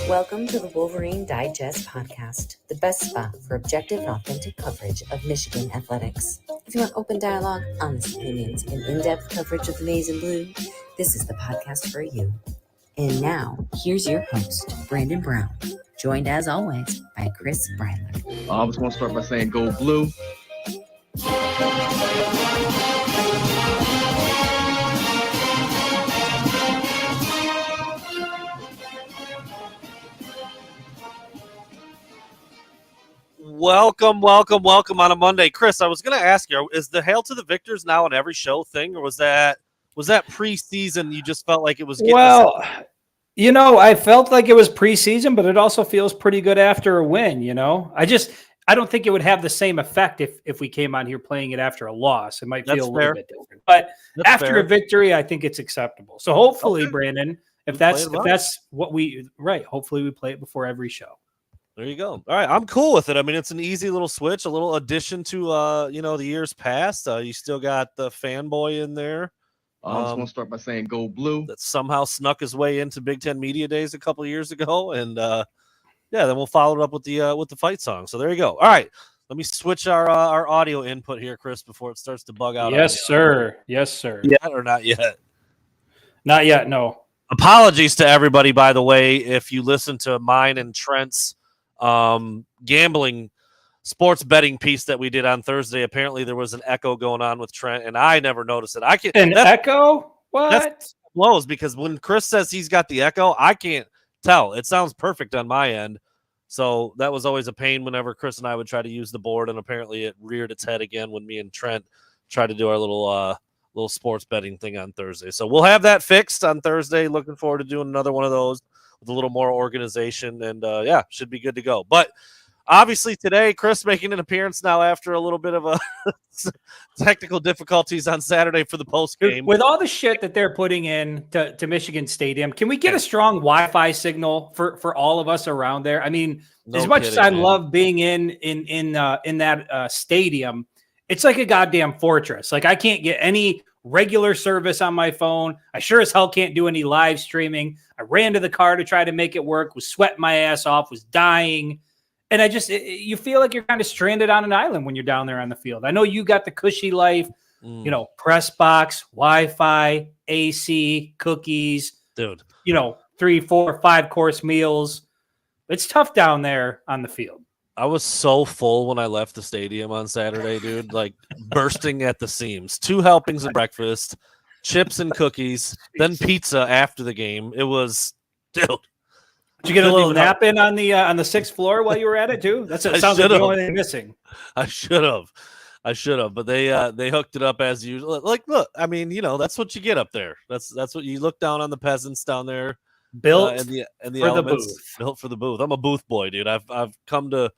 Welcome to the Wolverine Digest podcast, the best spot for objective and authentic coverage of Michigan athletics. If you want open dialogue, honest opinions, and in-depth coverage of the maize and blue, this is the podcast for you. And now, here's your host, Brandon Brown, joined as always by Chris Breiler. I was going to start by saying go blue. Welcome on a Monday. Chris, I was going to ask you, is the Hail to the Victors now on every show thing, or was that preseason? You just felt like it was getting I felt like it was preseason, but it also feels pretty good after a win, I don't think it would have the same effect if we came on here playing it after a loss. It might feel a little bit different. But after a victory, I think it's acceptable. So hopefully, Brandon, if that's what hopefully we play it before every show. There you go. All right, I'm cool with it. I mean, it's an easy little switch, a little addition to the years past. You still got the fanboy in there. I was going to start by saying go blue. That somehow snuck his way into Big Ten Media Days a couple of years ago, and then we'll follow it up with the fight song. So there you go. All right, let me switch our audio input here, Chris, before it starts to bug out. Yes, sir. Yet or not yet? Not yet. No. Apologies to everybody, by the way, if you listen to mine and Trent's gambling sports betting piece that we did on Thursday. Apparently there was an echo going on with Trent, and I never noticed it. Echo? What? That blows, because when Chris says he's got the echo, I can't tell. It sounds perfect on my end. So that was always a pain whenever Chris and I would try to use the board, and apparently it reared its head again when me and Trent tried to do our little sports betting thing on Thursday. So we'll have that fixed on Thursday. Looking forward to doing another one of those with a little more organization, and should be good to go. But obviously today, Chris making an appearance now after a little bit of a technical difficulties on Saturday for the post game. With all the shit that they're putting in to Michigan Stadium, can we get a strong Wi-Fi signal for all of us around there? I mean, as much as I love being in that stadium, it's like a goddamn fortress. Like, I can't get any regular service on my phone. I sure as hell can't do any live streaming. I ran to the car to try to make it work, was sweating my ass off, was dying. And you feel like you're kind of stranded on an island when you're down there on the field. I know you got the cushy life, press box, Wi-Fi, AC, cookies, dude, 3, 4, 5 course meals. It's tough down there on the field. I was so full when I left the stadium on Saturday, dude, like bursting at the seams. 2 helpings of breakfast, chips and cookies, then pizza after the game. It was, dude. Did you get a little nap in on the 6th floor while you were at it too? That sounds like the only thing missing. I should have, but they hooked it up as usual. Like, look, I mean, that's what you get up there. That's what you look down on the peasants down there. Built and the for elements, the booth. Built for the booth. I'm a booth boy, dude. I've come to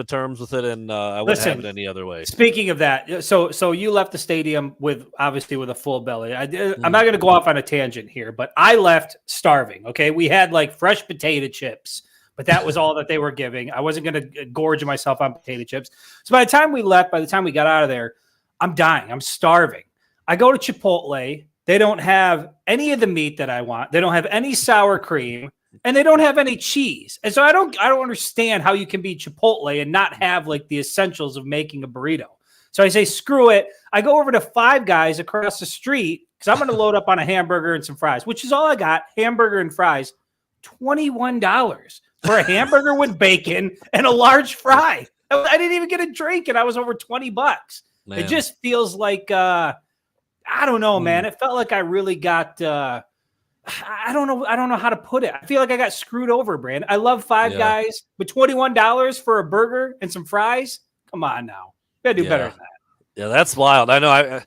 terms with it, and I wouldn't have it any other way. Speaking of that, so you left the stadium with a full belly. I'm not going to go off on a tangent here, but I left starving. Okay, we had like fresh potato chips, but that was all that they were giving. I wasn't going to gorge myself on potato chips. So by the time we got out of there, I'm dying. I'm starving. I go to Chipotle. They don't have any of the meat that I want. They don't have any sour cream. And they don't have any cheese. And so I don't understand how you can be Chipotle and not have like the essentials of making a burrito. So I say, screw it. I go over to Five Guys across the street because I'm going to load up on a hamburger and some fries, which is all I got. Hamburger and fries, $21 for a hamburger with bacon and a large fry. I didn't even get a drink, and I was over $20. Man. It just feels like, I don't know, man. It felt like I really got, I don't know how to put it. I feel like I got screwed over, Brand. I love Five Guys, but $21 for a burger and some fries? Come on now. You gotta do better than that. Yeah, that's wild. I know.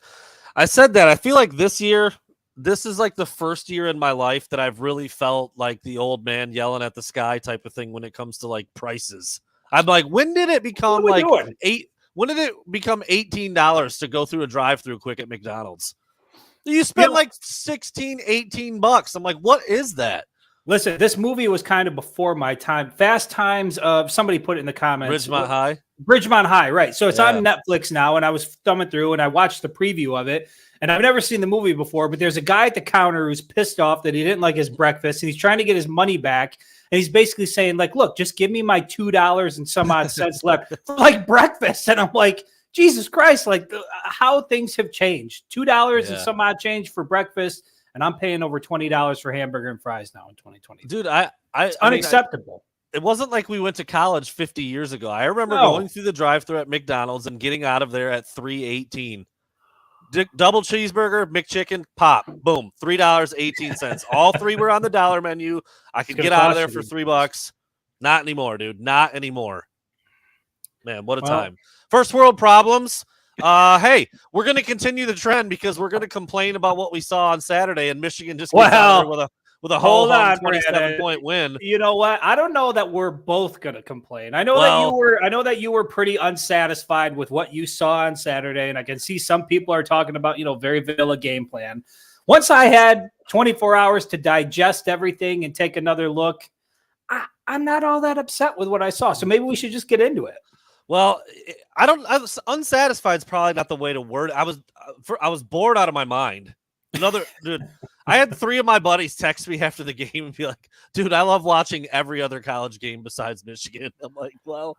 I said that. I feel like this year, this is like the first year in my life that I've really felt like the old man yelling at the sky type of thing when it comes to like prices. I'm like, when did it become like when did it become $18 to go through a drive-through quick at McDonald's? You spend like $16, $18. I'm like, what is that? Listen, this movie was kind of before my time. Fast Times of somebody put it in the comments. Ridgemont High. Ridgemont High, right? So it's on Netflix now, and I was thumbing through and I watched the preview of it. And I've never seen the movie before, but there's a guy at the counter who's pissed off that he didn't like his breakfast, and he's trying to get his money back. And he's basically saying, like, look, just give me my $2 and some odd cents left for like breakfast. And I'm like, Jesus Christ, like how things have changed. $2 and some odd change for breakfast. And I'm paying over $20 for hamburger and fries now in 2020. Dude, it's unacceptable. It wasn't like we went to college 50 years ago. I remember going through the drive-thru at McDonald's and getting out of there at $3.18. Double cheeseburger, McChicken, pop, boom, $3.18. All three were on the dollar menu. I could get out of there for $3. Not anymore, dude. Not anymore. Man, what a time. First world problems. Hey, we're going to continue the trend because we're going to complain about what we saw on Saturday, and Michigan just gets out there with a whole 27-point win. You know what? I don't know that we're both going to complain. I know that you were pretty unsatisfied with what you saw on Saturday, and I can see some people are talking about, very vanilla game plan. Once I had 24 hours to digest everything and take another look, I'm not all that upset with what I saw. So maybe we should just get into it. Well, unsatisfied is probably not the way to word it. I was bored out of my mind. Dude, I had 3 of my buddies text me after the game and be like, dude, I love watching every other college game besides Michigan. I'm like, well,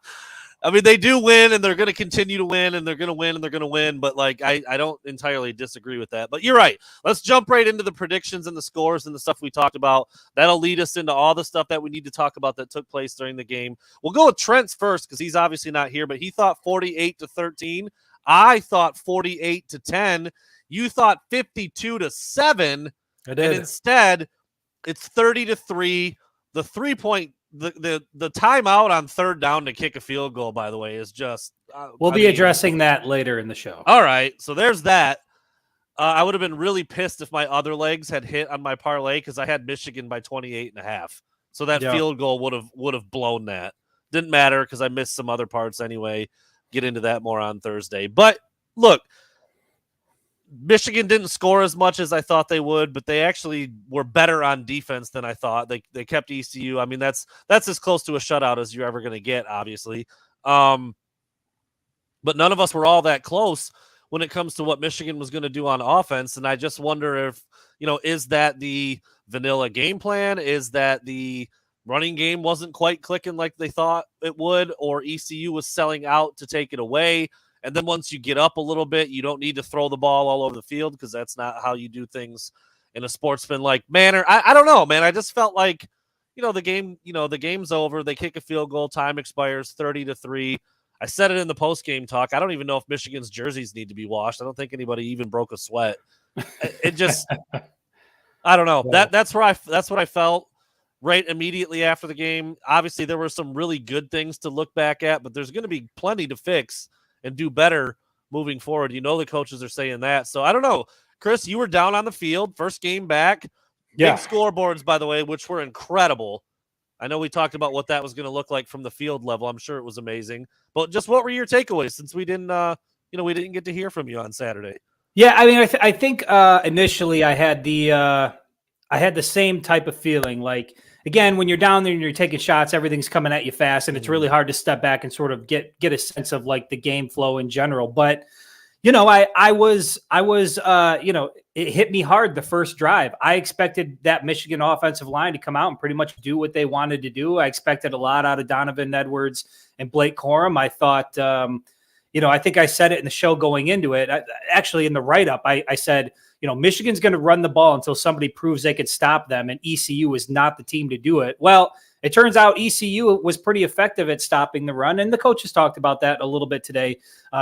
I mean, they do win and they're going to continue to win and they're going to win and they're going to win. But like, I don't entirely disagree with that. But you're right. Let's jump right into the predictions and the scores and the stuff we talked about. That'll lead us into all the stuff that we need to talk about that took place during the game. We'll go with Trent's first because he's obviously not here, but he thought 48-13. I thought 48-10. You thought 52-7. I did. And instead, it's 30-3. The 3-point, the timeout on third down to kick a field goal, by the way, is just. We'll be addressing that later in the show. All right, so there's that. I would have been really pissed if my other legs had hit on my parlay because I had Michigan by 28.5. So that field goal would have blown that. Didn't matter because I missed some other parts anyway. Get into that more on Thursday. But look. Michigan didn't score as much as I thought they would, but they actually were better on defense than I thought. They kept ECU. I mean, that's as close to a shutout as you're ever going to get, obviously. But none of us were all that close when it comes to what Michigan was going to do on offense. And I just wonder if, is that the vanilla game plan? Is that the running game wasn't quite clicking like they thought it would, or ECU was selling out to take it away? And then once you get up a little bit, you don't need to throw the ball all over the field because that's not how you do things in a sportsman-like manner. I don't know, man. I just felt like, the game's over. They kick a field goal. Time expires 30-3. I said it in the post-game talk. I don't even know if Michigan's jerseys need to be washed. I don't think anybody even broke a sweat. It just, I don't know. That's what I felt right immediately after the game. Obviously, there were some really good things to look back at, but there's going to be plenty to fix and do better moving forward. The coaches are saying that. So I don't know. Chris, you were down on the field, first game back. Big scoreboards, by the way, which were incredible. I know we talked about what that was going to look like from the field level. I'm sure it was amazing. But just what were your takeaways since we didn't get to hear from you on Saturday? Yeah, I mean, I think initially I had the same type of feeling. Like, again, when you're down there and you're taking shots, everything's coming at you fast, and it's really hard to step back and sort of get a sense of like the game flow in general. But I was it hit me hard the first drive. I expected that Michigan offensive line to come out and pretty much do what they wanted to do. I expected a lot out of Donovan Edwards and Blake Corum. I thought, I think I said it in the show going into it. Actually, in the write-up, I said, Michigan's going to run the ball until somebody proves they could stop them, and ECU is not the team to do it. Well, it turns out ECU was pretty effective at stopping the run, and the coaches talked about that a little bit today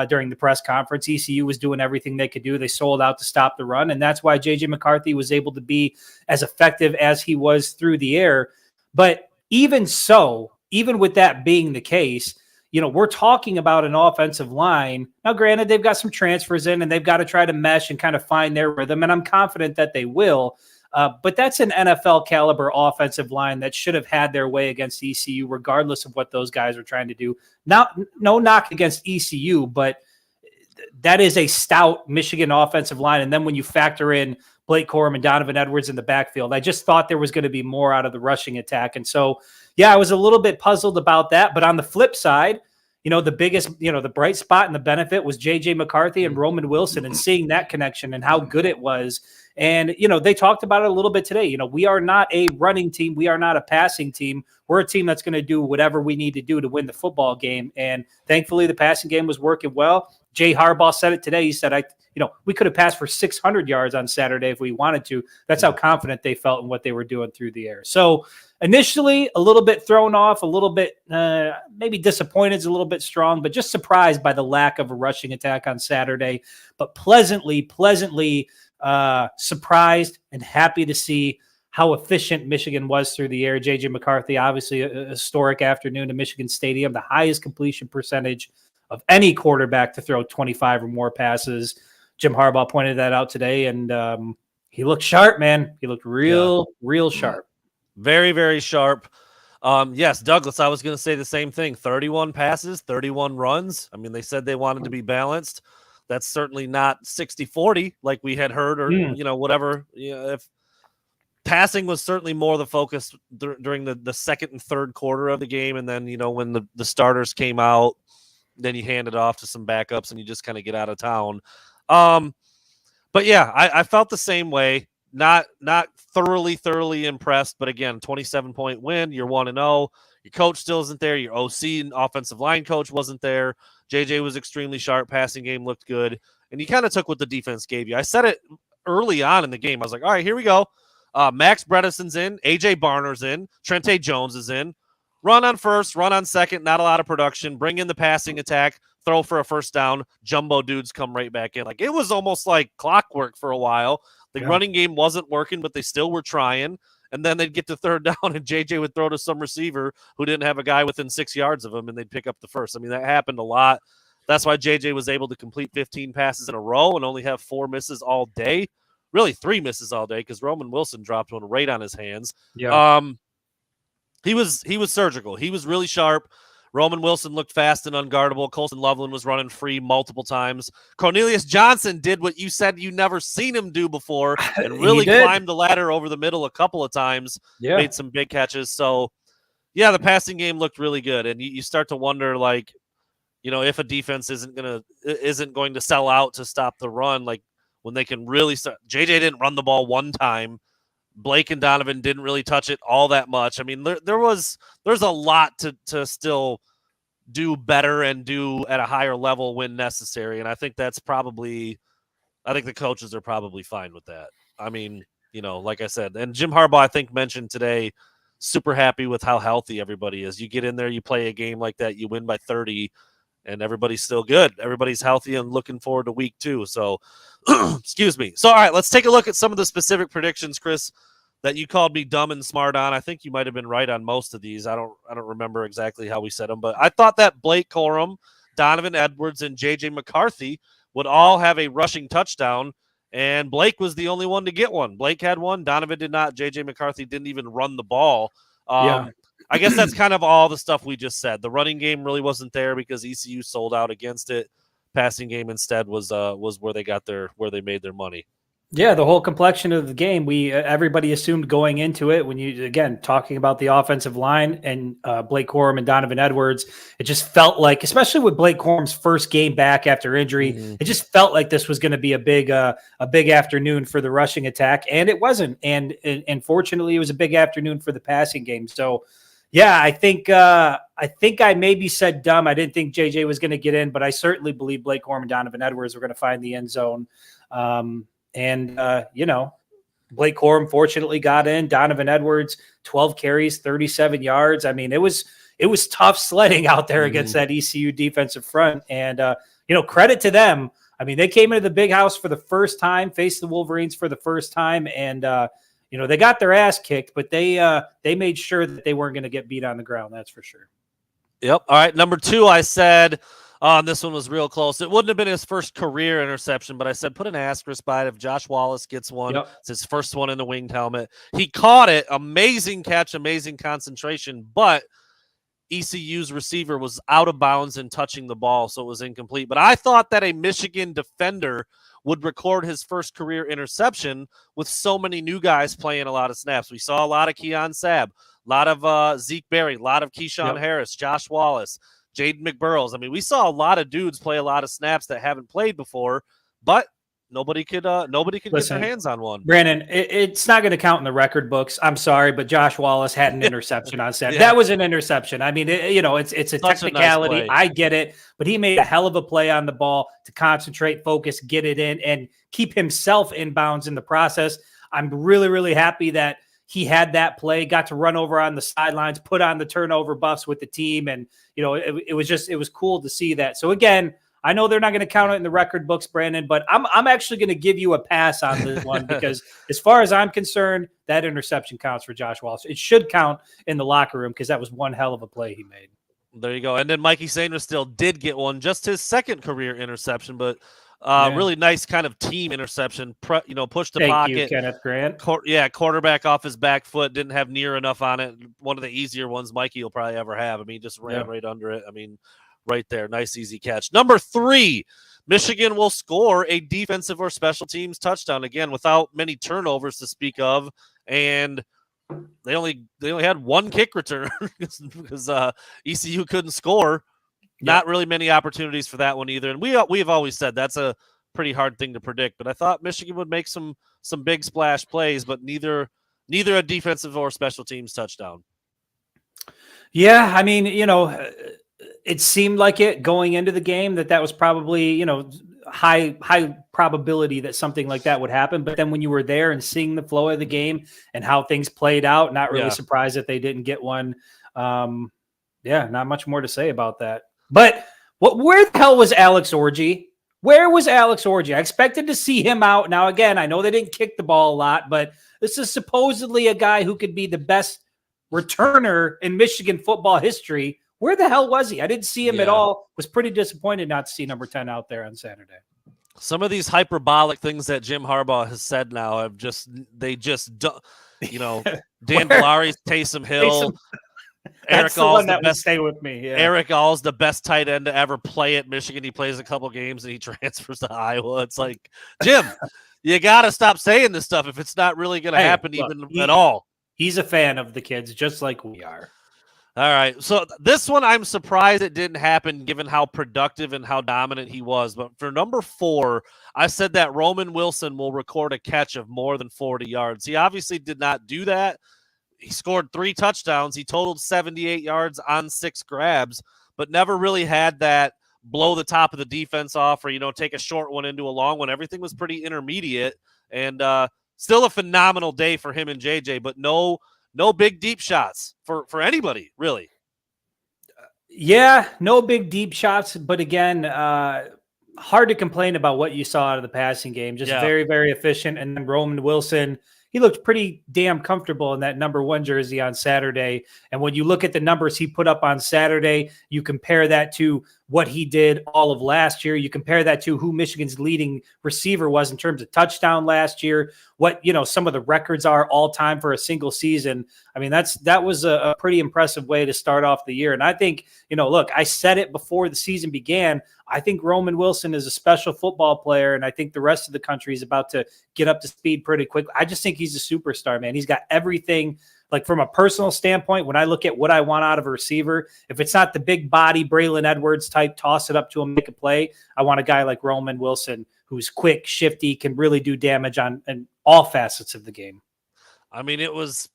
during the press conference. ECU was doing everything they could do. They sold out to stop the run, and that's why J.J. McCarthy was able to be as effective as he was through the air. But even so, even with that being the case, we're talking about an offensive line. Now, granted, they've got some transfers in and they've got to try to mesh and kind of find their rhythm. And I'm confident that they will. But that's an NFL caliber offensive line that should have had their way against ECU, regardless of what those guys are trying to do. Now, no knock against ECU, but that is a stout Michigan offensive line. And then when you factor in Blake Corum and Donovan Edwards in the backfield. I just thought there was going to be more out of the rushing attack. And so, yeah, I was a little bit puzzled about that. But on the flip side, the biggest, the bright spot and the benefit was J.J. McCarthy and Roman Wilson, and seeing that connection and how good it was. And, they talked about it a little bit today. We are not a running team. We are not a passing team. We're a team that's going to do whatever we need to do to win the football game. And thankfully, the passing game was working well. Jay Harbaugh said it today. He said, we could have passed for 600 yards on Saturday if we wanted to. That's how confident they felt in what they were doing through the air. So initially, a little bit thrown off, a little bit maybe disappointed is a little bit strong, but just surprised by the lack of a rushing attack on Saturday. But pleasantly surprised and happy to see how efficient Michigan was through the air. J.J. McCarthy, obviously a historic afternoon at Michigan Stadium, the highest completion percentage of any quarterback to throw 25 or more passes. Jim Harbaugh pointed that out today, and he looked sharp, man. He looked real sharp. Very, very sharp. Yes, Douglas, I was going to say the same thing. 31 passes, 31 runs. I mean, they said they wanted to be balanced. That's certainly not 60-40 like we had heard or, whatever. If passing was certainly more the focus during the second and third quarter of the game. And then, when the starters came out, then you hand it off to some backups and you just kind of get out of town. But yeah, I felt the same way. Not thoroughly impressed, but again, 27-point win. You're 1-0. Your coach still isn't there. Your OC and offensive line coach wasn't there. JJ was extremely sharp. Passing game looked good. And you kind of took what the defense gave you. I said it early on in the game. I was like, all right, here we go. Max Bredesen's in. AJ Barner's in. Trente Jones is in. Run on first, run on second. Not a lot of production. Bring in the passing attack. Throw for a first down. Jumbo dudes come right back in. Like, it was almost like clockwork for a while. The running game wasn't working, but they still were trying. And then they'd get to third down, and JJ would throw to some receiver who didn't have a guy within 6 yards of him, and they'd pick up the first. I mean, that happened a lot. That's why JJ was able to complete 15 passes in a row and only have 4 misses all day. Really 3 misses all day because Roman Wilson dropped one right on his hands. Yeah. He was surgical. He was really sharp. Roman Wilson looked fast and unguardable. Colston Loveland was running free multiple times. Cornelius Johnson did what you said you never seen him do before and really climbed the ladder over the middle a couple of times. Yeah. Made some big catches. So, yeah, the passing game looked really good. And you start to wonder, like, if a defense isn't going to sell out to stop the run, like when they can really start. JJ didn't run the ball one time. Blake and Donovan didn't really touch it all that much. I mean, there's a lot to still do better and do at a higher level when necessary. And I think the coaches are probably fine with that. I mean, like I said, and Jim Harbaugh, I think, mentioned today, super happy with how healthy everybody is. You get in there, you play a game like that, you win by 30, and everybody's still good. Everybody's healthy and looking forward to week 2. So, excuse me. So, all right, let's take a look at some of the specific predictions, Chris, that you called me dumb and smart on. I think you might have been right on most of these. I don't remember exactly how we said them, but I thought that Blake Corum, Donovan Edwards, and J.J. McCarthy would all have a rushing touchdown, and Blake was the only one to get one. Blake had one. Donovan did not. J.J. McCarthy didn't even run the ball. I guess that's kind of all the stuff we just said. The running game really wasn't there because ECU sold out against it. Passing game instead was where they made their money. Yeah, the whole complexion of the game, everybody assumed going into it when you, again, talking about the offensive line and Blake Corum and Donovan Edwards, it just felt like, especially with Blake Corum's first game back after injury, it just felt like this was going to be a big afternoon for the rushing attack, and it wasn't. And fortunately, it was a big afternoon for the passing game. So, yeah, I think I maybe said dumb. I didn't think JJ was going to get in, but I certainly believe Blake Corum and Donovan Edwards were going to find the end zone. Blake Corum fortunately got in. Donovan Edwards, 12 carries, 37 yards. I mean, it was tough sledding out there against that ECU defensive front. And, credit to them. I mean, they came into the big house for the first time, faced the Wolverines for the first time. And, they got their ass kicked, but they made sure that they weren't going to get beat on the ground. That's for sure. Yep. All right. Number 2, I said, this one was real close. It wouldn't have been his first career interception, but I said put an asterisk by it if Josh Wallace gets one. Yep. It's his first one in the winged helmet. He caught it. Amazing catch, amazing concentration, but ECU's receiver was out of bounds and touching the ball, so it was incomplete. But I thought that a Michigan defender would record his first career interception with so many new guys playing a lot of snaps. We saw a lot of Keon Sabb, a lot of Zeke Berry, a lot of Keyshawn Harris, Josh Wallace, Jaden McBurrows. I mean, we saw a lot of dudes play a lot of snaps that haven't played before, but nobody could get their hands on one. Brandon, it's not going to count in the record books. I'm sorry, but Josh Wallace had an interception on Saturday. That was an interception. I mean, it's a technicality. A nice I get it, but he made a hell of a play on the ball to concentrate, focus, get it in, and keep himself inbounds in the process. I'm really, really happy that he had that play, got to run over on the sidelines, put on the turnover buffs with the team, and it was cool to see that. So again, I know they're not going to count it in the record books, Brandon, but I'm actually going to give you a pass on this one because as far as I'm concerned, that interception counts for Josh Wallace. It should count in the locker room because that was one hell of a play he made. There you go. And then Mikey Sainristil still did get one, just his second career interception, but really nice kind of team interception. Pushed the pocket. Thank you, Kenneth Grant. Quarterback off his back foot, didn't have near enough on it. One of the easier ones Mikey will probably ever have. I mean, just ran right under it. I mean, right there. Nice, easy catch. Number 3, Michigan will score a defensive or special teams touchdown, again, without many turnovers to speak of. And they only had one kick return because ECU couldn't score. Not really many opportunities for that one either. And we have always said that's a pretty hard thing to predict. But I thought Michigan would make some big splash plays, but neither a defensive or special teams touchdown. Yeah, I mean, it seemed like it going into the game that was probably, high probability that something like that would happen. But then when you were there and seeing the flow of the game and how things played out, not really surprised that they didn't get one. Not much more to say about that. But where the hell was Alex Orji? Where was Alex Orji? I expected to see him out. Now, again, I know they didn't kick the ball a lot, but this is supposedly a guy who could be the best returner in Michigan football history. Where the hell was he? I didn't see him at all. Was pretty disappointed not to see number 10 out there on Saturday. Some of these hyperbolic things that Jim Harbaugh has said now have Dan Villari's Taysom Hill. Eric All's the best. Stay with me. Yeah. Eric All's the best tight end to ever play at Michigan. He plays a couple games and he transfers to Iowa. It's like, Jim, you got to stop saying this stuff if it's not really going to happen at all. He's a fan of the kids, just like we are. All right. So this one, I'm surprised it didn't happen given how productive and how dominant he was. But for number 4, I said that Roman Wilson will record a catch of more than 40 yards. He obviously did not do that. He scored 3 touchdowns. He totaled 78 yards on 6 grabs, but never really had that blow the top of the defense off or, take a short one into a long one. Everything was pretty intermediate and still a phenomenal day for him and JJ, but no big deep shots for anybody, really. Yeah, no big deep shots. But again, hard to complain about what you saw out of the passing game. Just very, very efficient. And then Roman Wilson, he looked pretty damn comfortable in that number 1 jersey on Saturday. And when you look at the numbers he put up on Saturday, you compare that to what he did all of last year. You compare that to who Michigan's leading receiver was in terms of touchdown last year, what, some of the records are all time for a single season. I mean, that was a pretty impressive way to start off the year. And I think, look, I said it before the season began. I think Roman Wilson is a special football player, and I think the rest of the country is about to get up to speed pretty quick. I just think he's a superstar, man. He's got everything. Like from a personal standpoint, when I look at what I want out of a receiver, if it's not the big body Braylon Edwards type, toss it up to him, make a play. I want a guy like Roman Wilson who's quick, shifty, can really do damage on all facets of the game. I mean, it was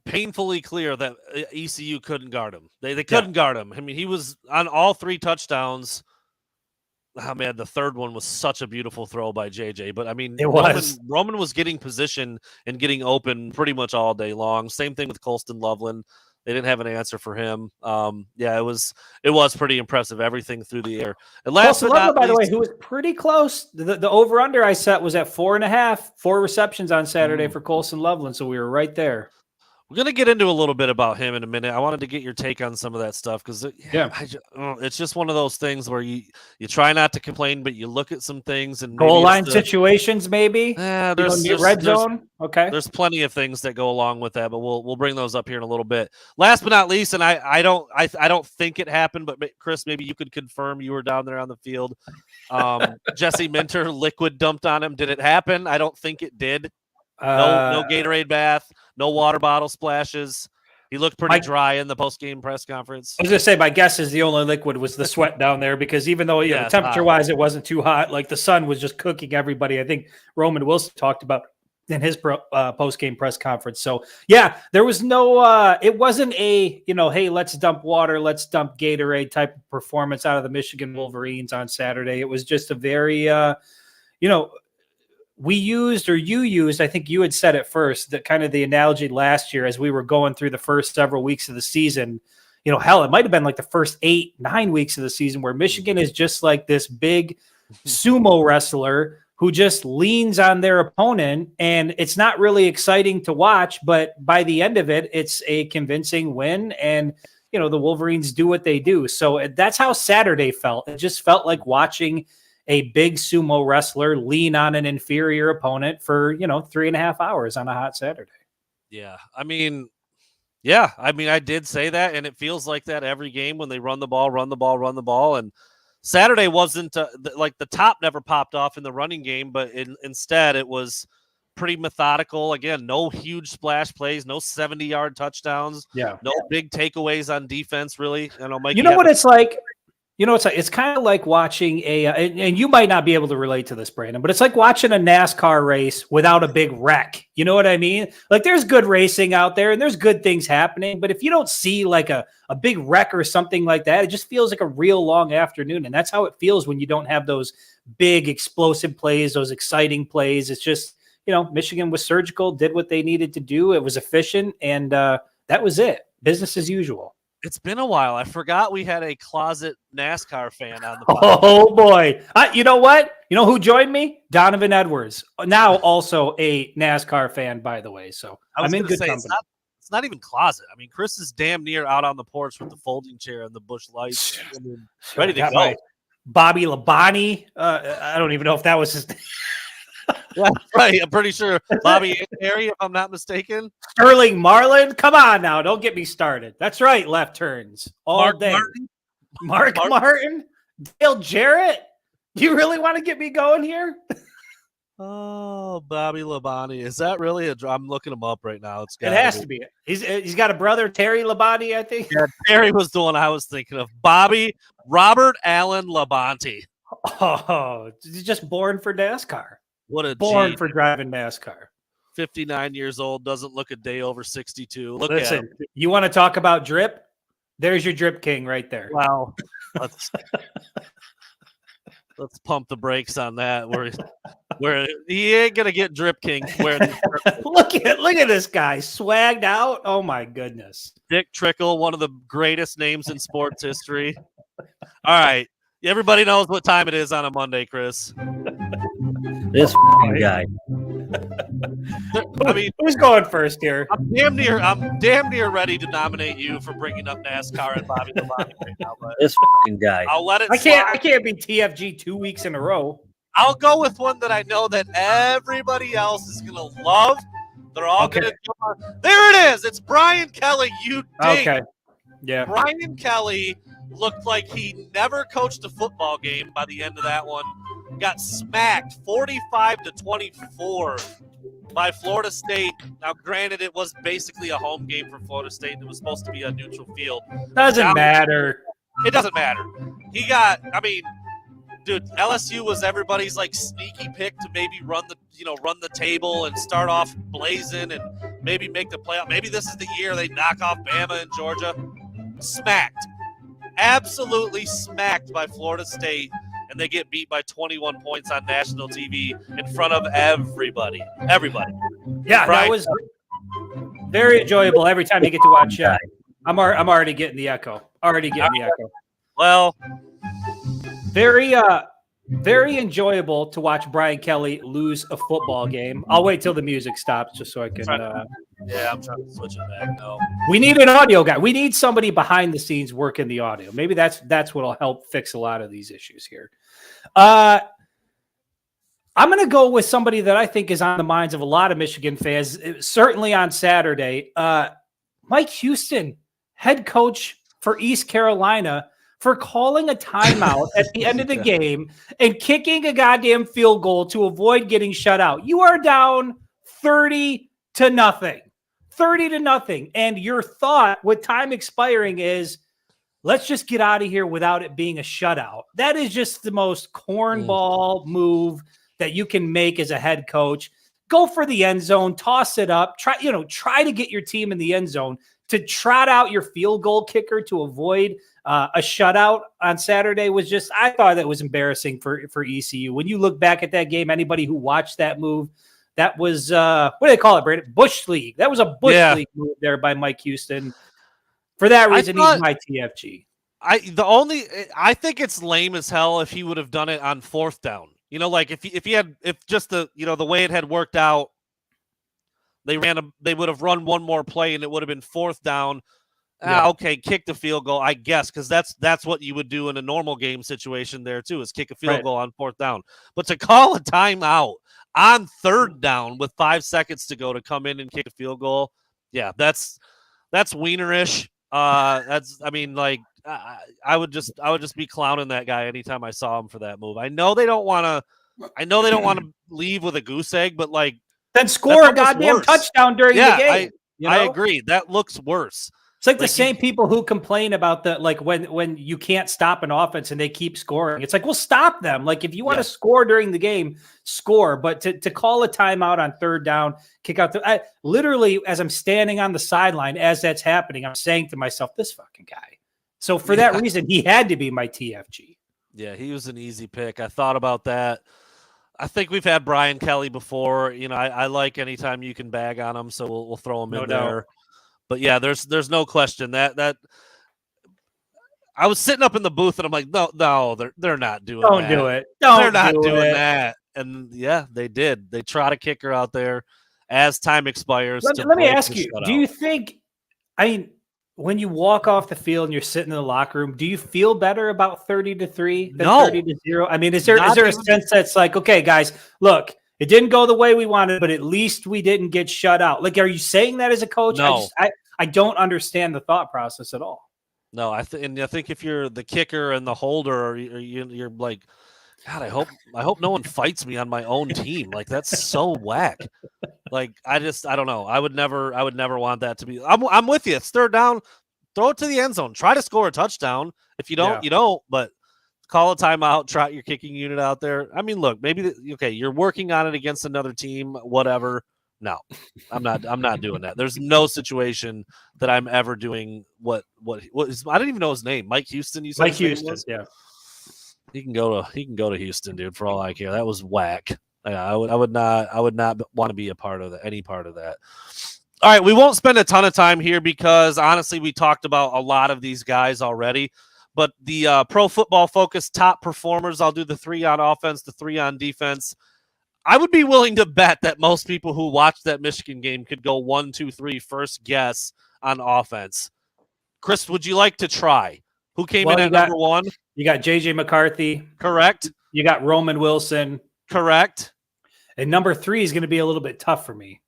painfully clear that ECU couldn't guard him. They couldn't guard him. I mean, he was on all 3 touchdowns. Oh, man, the third one was such a beautiful throw by JJ. But, I mean, Roman was getting position and getting open pretty much all day long. Same thing with Colston Loveland. They didn't have an answer for him. It was pretty impressive, everything through the air. And last Colston Loveland, by the way, who was pretty close. The over-under I set was at 4.5, 4 receptions on Saturday for Colston Loveland, so we were right there. We're going to get into a little bit about him in a minute. I wanted to get your take on some of that stuff because it's just one of those things where you try not to complain, but you look at some things and goal line situations, maybe. There's red zone. Okay, there's plenty of things that go along with that, but we'll bring those up here in a little bit. Last but not least, and I don't think it happened, but Chris, maybe you could confirm you were down there on the field. Jesse Minter liquid dumped on him. Did it happen? I don't think it did. No Gatorade bath, no water bottle splashes. He looked pretty dry in the post-game press conference. I was going to say, my guess is the only liquid was the sweat down there because even though temperature-wise it wasn't too hot, like the sun was just cooking everybody. I think Roman Wilson talked about in his post-game press conference. So, yeah, there was no it wasn't a, hey, let's dump water, let's dump Gatorade type of performance out of the Michigan Wolverines on Saturday. It was just a very, you used, I think you had said it first, that kind of the analogy last year as we were going through the first several weeks of the season, hell, it might have been like the first 8-9 weeks of the season where Michigan is just like this big sumo wrestler who just leans on their opponent. And it's not really exciting to watch, but by the end of it, it's a convincing win. And, the Wolverines do what they do. So that's how Saturday felt. It just felt like watching a big sumo wrestler lean on an inferior opponent for, 3.5 hours on a hot Saturday. Yeah. I did say that, and it feels like that every game when they run the ball. And Saturday wasn't like the top never popped off in the running game, but instead it was pretty methodical. Again, no huge splash plays, no 70-yard touchdowns. Yeah. No big takeaways on defense, really. Mike, what it's like? It's kind of like watching and you might not be able to relate to this, Brandon, but it's like watching a NASCAR race without a big wreck. You know what I mean? Like there's good racing out there and there's good things happening, but if you don't see like a big wreck or something like that, it just feels like a real long afternoon. And that's how it feels when you don't have those big explosive plays, those exciting plays. It's just, Michigan was surgical, did what they needed to do. It was efficient, and that was it. Business as usual. It's been a while. I forgot we had a closet NASCAR fan on the podcast. Oh, boy. You know what? You know who joined me? Donovan Edwards. Now also a NASCAR fan, by the way. So I'm in good company. It's not even closet. I mean, Chris is damn near out on the porch with the folding chair and the bush lights. Ready to go. Bobby Labonte. I don't even know if that was his name. Yeah, right. I'm pretty sure Bobby Harry, if I'm not mistaken. Sterling Marlin. Come on now. Don't get me started. That's right. Left turns all Mark day. Martin. Mark Martin. Dale Jarrett. Do you really want to get me going here? Oh, Bobby Labonte. Is that really I'm looking him up right now. It has to be. He's got a brother, Terry Labonte, I think. Yeah, Terry was the one I was thinking of. Robert Allen Labonte. Oh, he's just born for NASCAR. What a born for driving NASCAR. 59 years old, doesn't look a day over 62. Listen, you want to talk about drip? There's your drip king right there. Wow. Let's pump the brakes on that. Where he ain't gonna get drip king. Look at this guy swagged out. Oh my goodness. Dick Trickle, one of the greatest names in sports history. All right. Everybody knows what time it is on a Monday, Chris. This guy. I mean, who's going first here? I'm damn near ready to nominate you for bringing up NASCAR and Bobby Labonte right now. But this guy. I'll let it. I can't be TFG 2 weeks in a row. I'll go with one that I know that everybody else is gonna love. They're all gonna. There it is. It's Brian Kelly. You ding. Okay. Yeah. Brian Kelly looked like he never coached a football game by the end of that one. Got smacked 45-24 by Florida State. Now, granted, it was basically a home game for Florida State. It was supposed to be a neutral field. Doesn't matter. It doesn't matter. Dude, LSU was everybody's like sneaky pick to maybe run the table and start off blazing and maybe make the playoff. Maybe this is the year they knock off Bama and Georgia. Smacked. Absolutely smacked by Florida State, and they get beat by 21 points on national TV in front of everybody. Everybody. Yeah, that was very enjoyable every time you get to watch. I'm already getting the echo. Well, very very enjoyable to watch Brian Kelly lose a football game. I'll wait till the music stops just so I can. Yeah, I'm trying to switch it back. No, we need an audio guy. We need somebody behind the scenes working the audio. Maybe that's what'll help fix a lot of these issues here. I'm going to go with somebody that I think is on the minds of a lot of Michigan fans, certainly on Saturday. Mike Houston, head coach for East Carolina, for calling a timeout at the end of the game and kicking a goddamn field goal to avoid getting shut out. You are down 30-0. 30-0. And your thought with time expiring is, let's just get out of here without it being a shutout. That is just the most cornball move that you can make as a head coach. Go for the end zone, toss it up, try to get your team in the end zone. To trot out your field goal kicker to avoid a shutout on Saturday was just, I thought that was embarrassing for ECU. When you look back at that game, anybody who watched that move, that was, what do they call it, Brandon? Bush League. That was a Bush League move there by Mike Houston. For that reason, he's my TFG. I think it's lame as hell if he would have done it on fourth down. Like if just the way it had worked out, they would have run one more play and it would have been fourth down. Okay, kick the field goal, I guess, because that's what you would do in a normal game situation there too, is kick a field goal on fourth down. But to call a timeout on third down with 5 seconds to go to come in and kick a field goal, yeah, that's wienerish. I would just be clowning that guy anytime I saw him for that move. I know they don't want to leave with a goose egg, but then score a goddamn touchdown during the game. I agree. That looks worse. It's like the same people who complain about when you can't stop an offense and they keep scoring. It's like, well, stop them. Like, if you want to score during the game, score. But to call a timeout on third down, kick out literally, as I'm standing on the sideline as that's happening, I'm saying to myself, this fucking guy. So for that reason, he had to be my TFG. Yeah, he was an easy pick. I thought about that. I think we've had Brian Kelly before. I like anytime you can bag on him, so we'll throw him in there. But yeah, there's no question that I was sitting up in the booth and I'm like, no, they're not doing that. Don't do it. They're not doing that. And yeah, they did. They trot a kicker out there as time expires. Let me ask you, do you think, when you walk off the field and you're sitting in the locker room, do you feel better about 30-3 than 30-0? Is there a sense that's like, okay, guys, look, it didn't go the way we wanted, but at least we didn't get shut out. Like, are you saying that as a coach? No. I don't understand the thought process at all. No, I think if you're the kicker and the holder, or you're like, God, I hope no one fights me on my own team. Like, that's so whack. Like, I don't know. I would never want that to be. I'm with you. It's third down. Throw it to the end zone. Try to score a touchdown. If you don't, you don't. But call a timeout. Trot your kicking unit out there. Look, maybe you're working on it against another team. Whatever. No, I'm not doing that. There's no situation that I'm ever doing what is, I didn't even know his name. Mike Houston. You said Mike Houston. Yeah. He can go to Houston, dude. For all I care, that was whack. Yeah, I would not want to be a part of that. Any part of that. All right, we won't spend a ton of time here because honestly, we talked about a lot of these guys already. But the Pro Football Focus top performers, I'll do the 3 on offense, the 3 on defense. I would be willing to bet that most people who watched that Michigan game could go 1, 2, 3 first guess on offense. Chris, would you like to try? Who came in at number 1? You got J.J. McCarthy. Correct. You got Roman Wilson. Correct. And number 3 is going to be a little bit tough for me.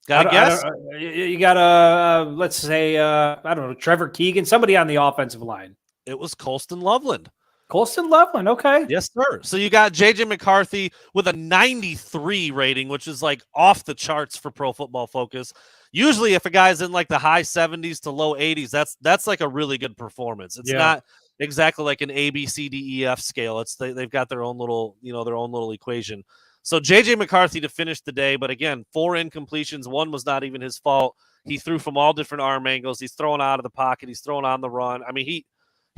Got a guess? You got let's say, I don't know, Trevor Keegan, somebody on the offensive line. It was Colston Loveland. Colston Loveland, okay. Yes, sir. So you got J.J. McCarthy with a 93 rating, which is like off the charts for Pro Football Focus. Usually if a guy's in like the high 70s to low 80s, that's like a really good performance. It's not exactly like an A, B, C, D, E, F scale. They've got their own little equation. So J.J. McCarthy to finish the day, but again, 4 incompletions. 1 was not even his fault. He threw from all different arm angles. He's throwing out of the pocket. He's throwing on the run.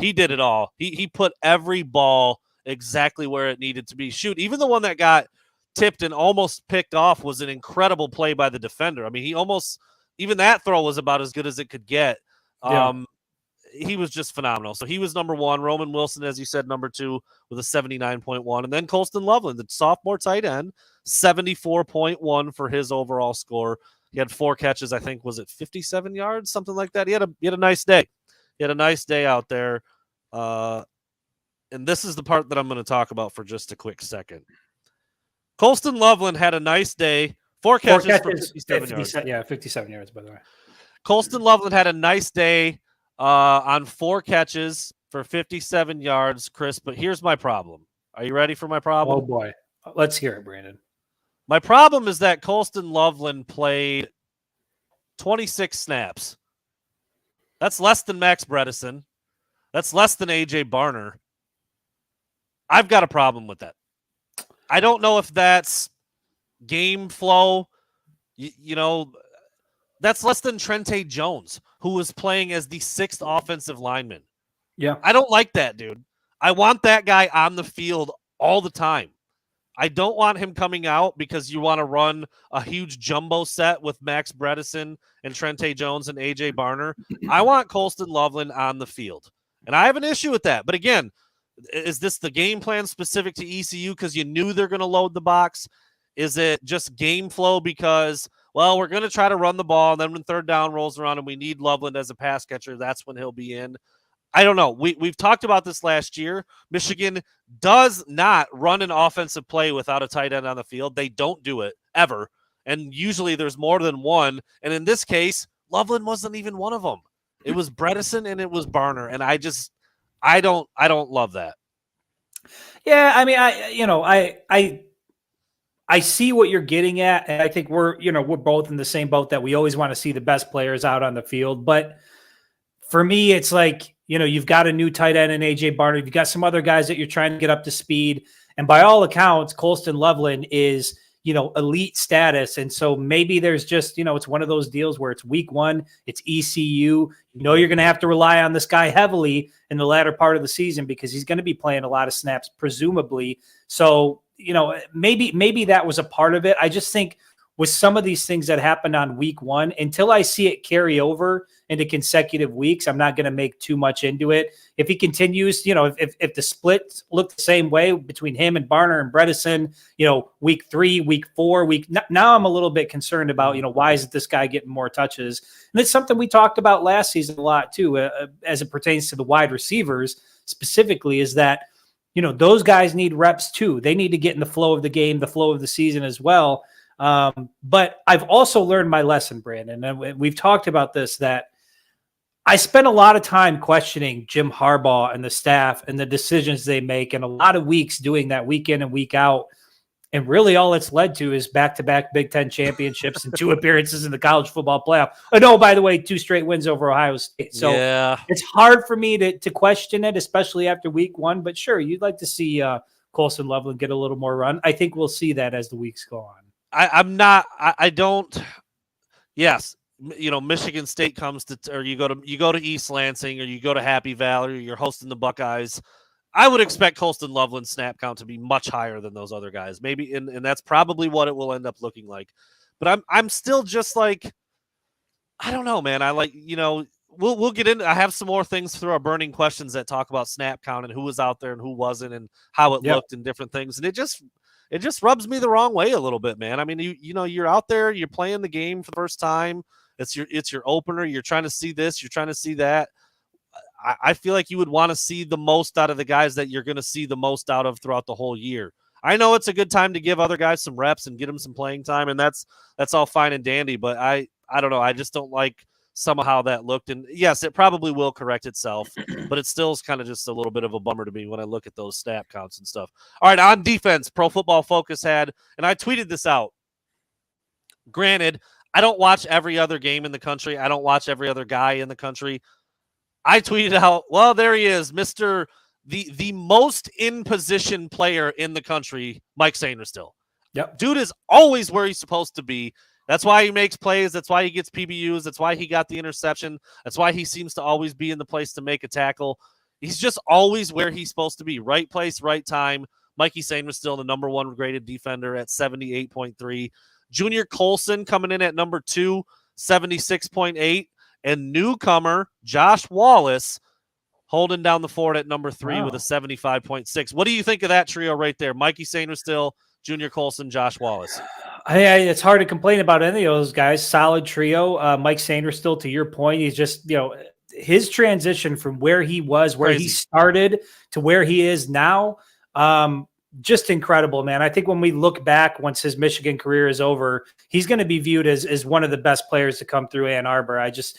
He did it all. He put every ball exactly where it needed to be. Shoot, even the one that got tipped and almost picked off was an incredible play by the defender. Even that throw was about as good as it could get. he was just phenomenal. So he was number 1. Roman Wilson, as you said, number 2 with a 79.1. And then Colston Loveland, the sophomore tight end, 74.1 for his overall score. He had 4 catches, I think, was it 57 yards, something like that. He had a nice day. He had a nice day out there. And this is the part that I'm going to talk about for just a quick second. Colston Loveland had a nice day. 4 catches for 57 yards. Yeah, 57 yards, by the way. Colston Loveland had a nice day on 4 catches for 57 yards, Chris. But here's my problem. Are you ready for my problem? Oh, boy. Let's hear it, Brandon. My problem is that Colston Loveland played 26 snaps. That's less than Max Bredesen. That's less than A.J. Barner. I've got a problem with that. I don't know if that's game flow. You know, that's less than Trente Jones, who was playing as the 6th offensive lineman. Yeah. I don't like that, dude. I want that guy on the field all the time. I don't want him coming out because you want to run a huge jumbo set with Max Bredesen and Trente Jones and A.J. Barner. I want Colston Loveland on the field. And I have an issue with that. But again, is this the game plan specific to ECU because you knew they're going to load the box? Is it just game flow because, well, we're going to try to run the ball, and then when 3rd down rolls around and we need Loveland as a pass catcher, that's when he'll be in? I don't know. We've talked about this last year. Michigan does not run an offensive play without a tight end on the field. They don't do it ever. And usually there's more than one. And in this case, Loveland wasn't even one of them. It was Bredesen and it was Barner. And I don't love that. Yeah, I mean, I see what you're getting at, and I think we're both in the same boat that we always want to see the best players out on the field. But for me, it's like, you've got a new tight end in A.J. Barner. You've got some other guys that you're trying to get up to speed. And by all accounts, Colston Loveland is, elite status. And so maybe there's just, it's one of those deals where it's week 1, it's ECU. You're going to have to rely on this guy heavily in the latter part of the season because he's going to be playing a lot of snaps, presumably. So, maybe that was a part of it. I just think with some of these things that happened on week 1, until I see it carry over into consecutive weeks, I'm not going to make too much into it. If he continues, if the splits look the same way between him and Barner and Bredesen, week 3, week 4, now I'm a little bit concerned about, why isn't this guy getting more touches? And it's something we talked about last season a lot too, as it pertains to the wide receivers specifically, is that, those guys need reps too. They need to get in the flow of the game, the flow of the season as well. But I've also learned my lesson, Brandon, and we've talked about this, that I spent a lot of time questioning Jim Harbaugh and the staff and the decisions they make, and a lot of weeks doing that week in and week out. And really all it's led to is back-to-back Big Ten championships and 2 appearances in the college football playoff. Oh, no, by the way, 2 straight wins over Ohio State. So It's hard for me to question it, especially after week 1. But sure, you'd like to see Colston Loveland get a little more run. I think we'll see that as the weeks go on. Yes, Michigan State comes to, or you go to East Lansing, or you go to Happy Valley, or you're hosting the Buckeyes. I would expect Colston Loveland's snap count to be much higher than those other guys. Maybe, and that's probably what it will end up looking like. But I'm still just like, I don't know, man. I like, we'll get into. I have some more things through our burning questions that talk about snap count and who was out there and who wasn't and how it looked and different things. And it just rubs me the wrong way a little bit, man. I mean, you're out there, you're playing the game for the first time. It's your opener. You're trying to see this. You're trying to see that. I feel like you would want to see the most out of the guys that you're going to see the most out of throughout the whole year. I know it's a good time to give other guys some reps and get them some playing time, and that's all fine and dandy. But I don't know. I just don't like some of how that looked. And yes, it probably will correct itself, but it still is kind of just a little bit of a bummer to me when I look at those snap counts and stuff. All right, on defense, Pro Football Focus had, and I tweeted this out. Granted, I don't watch every other game in the country. I don't watch every other guy in the country. I tweeted out, well, there he is, the most in position player in the country, Mike Sainristil. Yep. Dude is always where he's supposed to be. That's why he makes plays. That's why he gets PBUs. That's why he got the interception. That's why he seems to always be in the place to make a tackle. He's just always where he's supposed to be. Right place, right time. Mikey Sainristil, the number 1 graded defender at 78.3. Junior Colson coming in at number 2, 76.8. and newcomer Josh Wallace holding down the fort at number 3 with a 75.6. What do you think of that trio right there? Mikey Sainristil, Junior Colson, Josh Wallace. It's hard to complain about any of those guys. Solid trio. Mike Sainristil, to your point, he's just, his transition from where he was, where he started to where he is now, just incredible, man. I think when we look back, once his Michigan career is over, he's going to be viewed as one of the best players to come through Ann Arbor. I just,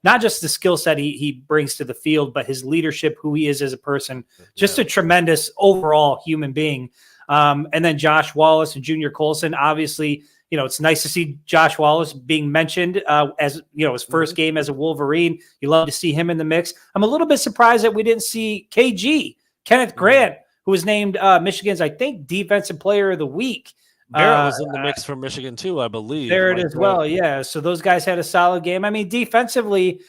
not just the skill set he brings to the field, but his leadership, who he is as a person, just a tremendous overall human being. And then Josh Wallace and Junior Colson, obviously, it's nice to see Josh Wallace being mentioned as, his first game as a Wolverine. You love to see him in the mix. I'm a little bit surprised that we didn't see KG, Kenneth Grant, who was named Michigan's, I think, Defensive Player of the Week. Barrett was in the mix for Michigan too, I believe. Barrett as well, yeah. So those guys had a solid game. I mean, defensively,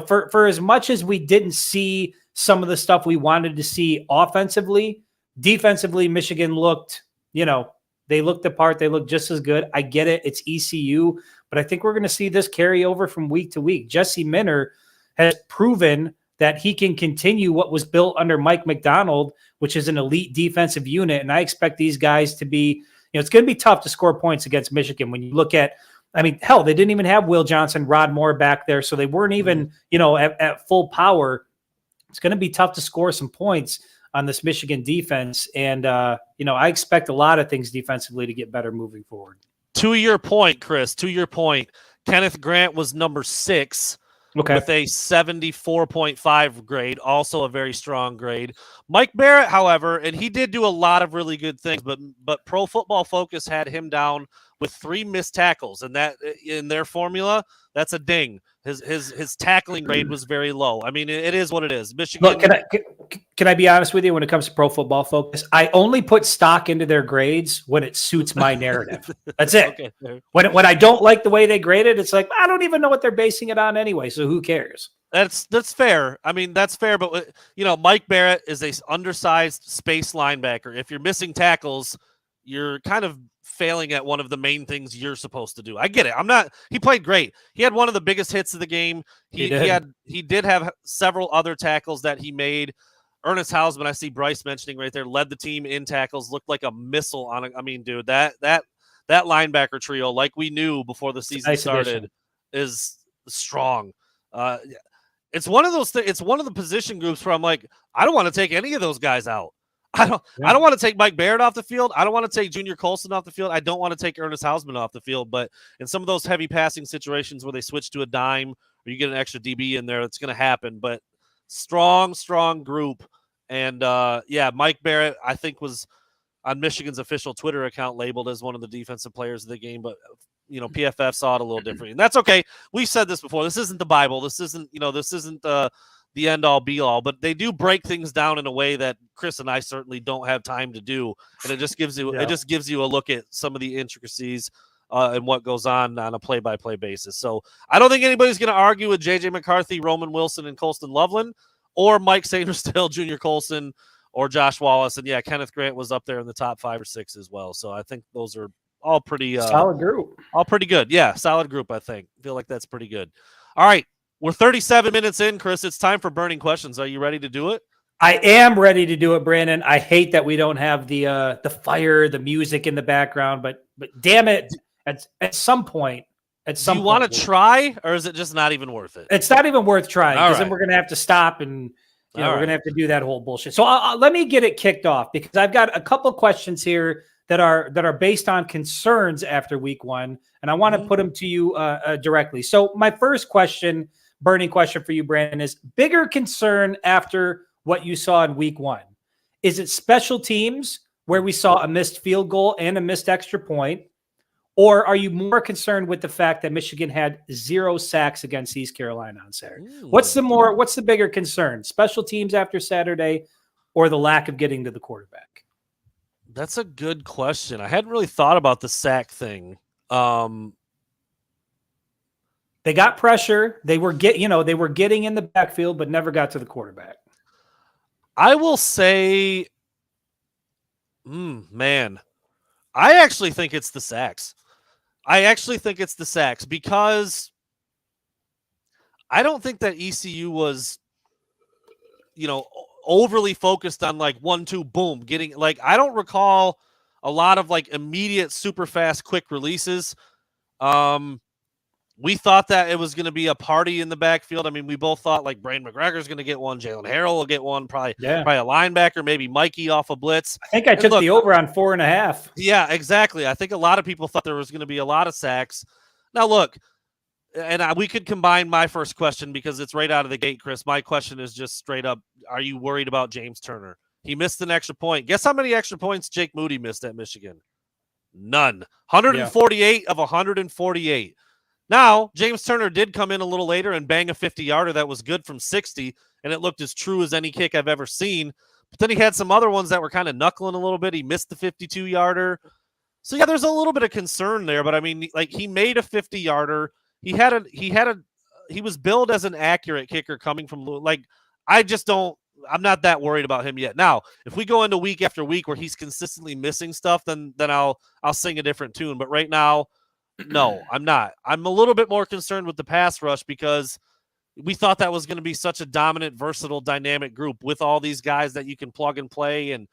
for as much as we didn't see some of the stuff we wanted to see offensively, defensively, Michigan looked, they looked the part. They looked just as good. I get it. It's ECU, but I think we're going to see this carry over from week to week. Jesse Minter has proven that he can continue what was built under Mike McDonald, which is an elite defensive unit. And I expect these guys to be, it's going to be tough to score points against Michigan. When you look at, hell, they didn't even have Will Johnson, Rod Moore back there. So they weren't even, at full power. It's going to be tough to score some points on this Michigan defense. And, I expect a lot of things defensively to get better moving forward. To your point, Chris, Kenneth Grant was number 6. Okay. With a 74.5 grade, also a very strong grade. Mike Barrett, however, and he did do a lot of really good things, but Pro Football Focus had him down with 3 missed tackles, and that in their formula, that's a ding. His tackling grade was very low. It is what it is. Michigan. Look, can I be honest with you when it comes to Pro Football Focus? I only put stock into their grades when it suits my narrative. That's it. Okay. When I don't like the way they grade it, it's like, I don't even know what they're basing it on anyway, so who cares? That's fair. That's fair, but Mike Barrett is a undersized space linebacker. If you're missing tackles, you're kind of failing at one of the main things you're supposed to do. I get it. He played great. He had one of the biggest hits of the game. He did have several other tackles that he made. Ernest Hausman, I see Bryce mentioning right there, led the team in tackles, looked like a missile on it. Dude, that linebacker trio, like we knew before the season started, is strong. It's one of those things. It's one of the position groups where I'm like, I don't want to take any of those guys out. I don't want to take Mike Barrett off the field. I don't want to take Junior Colson off the field. I don't want to take Ernest Hausman off the field. But in some of those heavy passing situations where they switch to a dime or you get an extra DB in there, it's going to happen. But strong group. And, Mike Barrett, I think, was on Michigan's official Twitter account labeled as one of the defensive players of the game. But, PFF saw it a little differently. And that's okay. We've said this before. This isn't the Bible. This isn't the end-all, be-all, but they do break things down in a way that Chris and I certainly don't have time to do, and it just gives you a look at some of the intricacies and what goes on a play-by-play basis. So I don't think anybody's going to argue with J.J. McCarthy, Roman Wilson, and Colston Loveland, or Mike Sainristil, Junior Colson, or Josh Wallace, and Kenneth Grant was up there in the top 5 or 6 as well. So I think those are all pretty solid group, all pretty good. Yeah, solid group. I feel like that's pretty good. All right. We're 37 minutes in, Chris. It's time for burning questions. Are you ready to do it? I am ready to do it, Brandon. I hate that we don't have the fire, the music in the background, but damn it, at some point, do you want to try, or is it just not even worth it? It's not even worth trying because then we're going to have to stop and we're going to have to do that whole bullshit. So let me get it kicked off because I've got a couple questions here that are based on concerns after week 1, and I want to put them to you directly. So my first question. Burning question for you, Brandon, is bigger concern after what you saw in week 1. Is it special teams where we saw a missed field goal and a missed extra point? Or are you more concerned with the fact that Michigan had 0 sacks against East Carolina on Saturday? What's the bigger concern? Special teams after Saturday or the lack of getting to the quarterback? That's a good question. I hadn't really thought about the sack thing. They got pressure. They were getting in the backfield, but never got to the quarterback. I will say, man, I actually think it's the sacks. Because I don't think that ECU was, overly focused on like 1-2 boom, getting like, I don't recall a lot of like immediate super fast quick releases. We thought that it was going to be a party in the backfield. I mean, we both thought like Braden McGregor's going to get one, Jalen Harrell will get one, probably a linebacker, maybe Mikey off a blitz. I think I took the over on 4.5. Yeah, exactly. I think a lot of people thought there was going to be a lot of sacks. Now, look, and we could combine my first question because it's right out of the gate, Chris. My question is just straight up, are you worried about James Turner? He missed an extra point. Guess how many extra points Jake Moody missed at Michigan? None. 148 of 148. Now, James Turner did come in a little later and bang a 50-yarder that was good from 60, and it looked as true as any kick I've ever seen. But then he had some other ones that were kind of knuckling a little bit. He missed the 52-yarder. So, yeah, there's a little bit of concern there. But, I mean, like, he made a 50-yarder. He was billed as an accurate kicker coming from, like, I'm not that worried about him yet. Now, if we go into week after week where he's consistently missing stuff, then I'll sing a different tune. But right now, no, I'm not. I'm a little bit more concerned with the pass rush because we thought that was going to be such a dominant, versatile, dynamic group with all these guys that you can plug and play. And,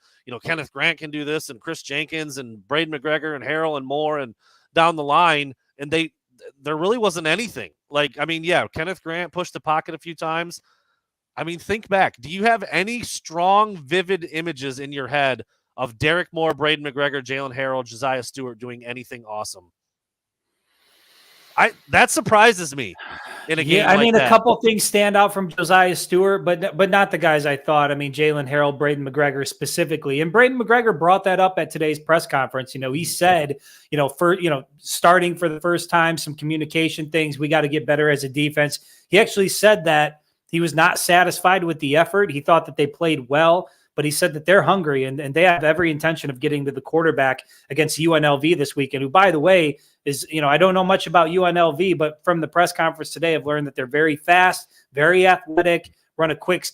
Kenneth Grant can do this, and Chris Jenkins and Braden McGregor and Harrell and more and down the line. And there really wasn't anything. Like, I mean, yeah, Kenneth Grant pushed the pocket a few times. I mean, think back. Do you have any strong, vivid images in your head of Derek Moore, Braden McGregor, Jalen Harrell, Josiah Stewart doing anything awesome? That surprises me in a game. I mean, like a couple things stand out from Josiah Stewart, but not the guys I thought. I mean, Jalen Harrell, Braden McGregor specifically, and Braden McGregor brought that up at today's press conference. He said, starting for the first time, some communication things. We got to get better as a defense. He actually said that he was not satisfied with the effort. He thought that they played well, but he said that they're hungry and they have every intention of getting to the quarterback against UNLV this weekend, who, by the way, is, I don't know much about UNLV, but from the press conference today, I've learned that they're very fast, very athletic, run a quick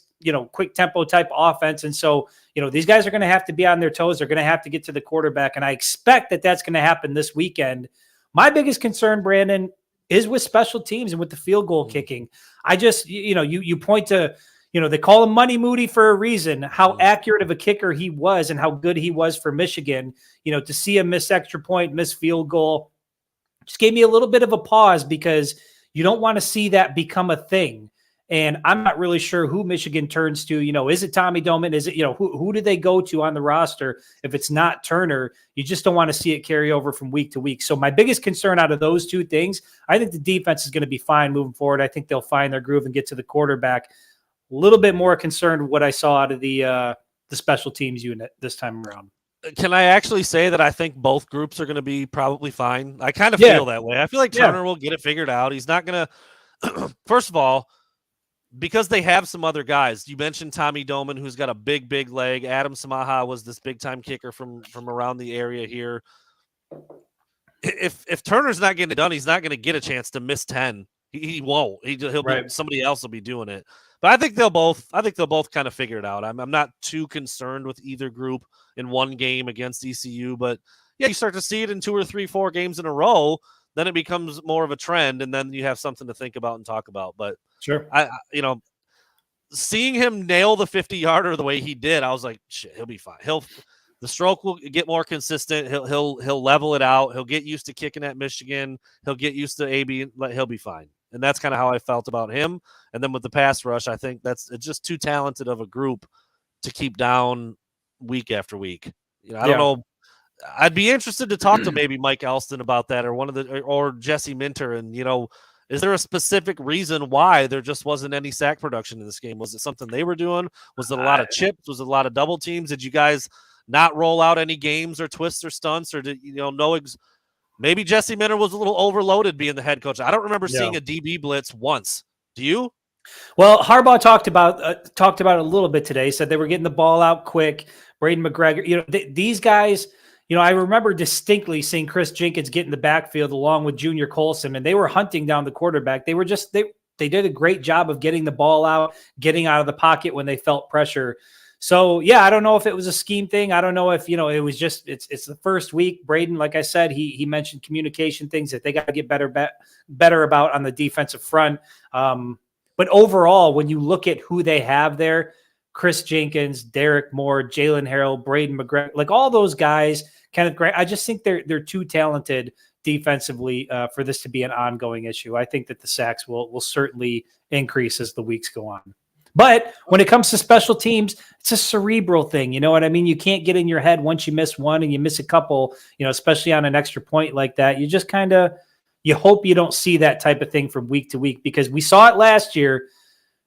tempo type offense. And so, these guys are going to have to be on their toes. They're going to have to get to the quarterback. And I expect that that's going to happen this weekend. My biggest concern, Brandon, is with special teams and with the field goal kicking. I just, you point to, they call him Money Moody for a reason, how accurate of a kicker he was and how good he was for Michigan. To see him miss extra point, miss field goal, just gave me a little bit of a pause because you don't want to see that become a thing. And I'm not really sure who Michigan turns to. Is it Tommy Doman? Is it, who do they go to on the roster? If it's not Turner, you just don't want to see it carry over from week to week. So my biggest concern out of those two things, I think the defense is going to be fine moving forward. I think they'll find their groove and get to the quarterback. A little bit more concerned with what I saw out of the special teams unit this time around. Can I actually say that I think both groups are going to be probably fine? I kind of feel that way. I feel like Turner will get it figured out. He's not going to – first of all, because they have some other guys. You mentioned Tommy Doman, who's got a big, big leg. Adam Samaha was this big-time kicker from around the area here. If Turner's not getting it done, he's not going to get a chance to miss 10. He won't. He'll be, somebody else will be doing it. But I think they'll both kind of figure it out. I'm not too concerned with either group in one game against ECU, but yeah, you start to see it in 2 or 3, 4 games in a row, then it becomes more of a trend, and then you have something to think about and talk about. But sure, seeing him nail the 50-yarder the way he did, I was like, shit, he'll be fine. The stroke will get more consistent. He'll level it out. He'll get used to kicking at Michigan. He'll get used to AB. He'll be fine. And that's kind of how I felt about him. And then with the pass rush, I think it's just too talented of a group to keep down week after week. I don't know. I'd be interested to talk to maybe Mike Elston about that, or Jesse Minter. And, is there a specific reason why there just wasn't any sack production in this game? Was it something they were doing? Was it a lot of chips? Was it a lot of double teams? Did you guys not roll out any games or twists or stunts, or did maybe Jesse Minter was a little overloaded being the head coach? I don't remember seeing a DB blitz once. Do you? Well, Harbaugh talked about it a little bit today. Said they were getting the ball out quick. Braden McGregor, these guys. I remember distinctly seeing Chris Jenkins get in the backfield along with Junior Colson, and they were hunting down the quarterback. They were they did a great job of getting the ball out, getting out of the pocket when they felt pressure. So, yeah, I don't know if it was a scheme thing. I don't know if, it was just it's the first week. Braden, like I said, he mentioned communication things that they got to get better about on the defensive front. But overall, when you look at who they have there, Chris Jenkins, Derek Moore, Jalen Harrell, Braden McGregor, like all those guys, Kenneth Grant, I just think they're too talented defensively for this to be an ongoing issue. I think that the sacks will certainly increase as the weeks go on. But when it comes to special teams, it's a cerebral thing. You know what I mean? You can't get in your head once you miss one and you miss a couple, especially on an extra point like that. You just you hope you don't see that type of thing from week to week, because we saw it last year,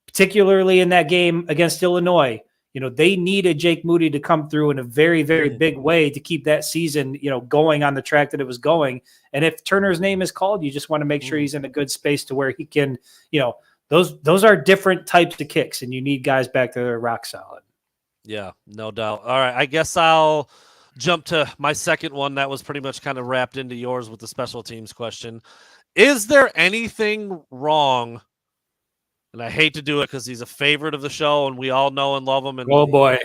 particularly in that game against Illinois. They needed Jake Moody to come through in a very, very big way to keep that season, going on the track that it was going. And if Turner's name is called, you just want to make sure he's in a good space to where he can, those are different types of kicks, and you need guys back there that are rock solid. Yeah, no doubt. All right, I guess I'll jump to my second one that was pretty much kind of wrapped into yours with the special teams question. Is there anything wrong? And I hate to do it because he's a favorite of the show and we all know and love him. And oh boy,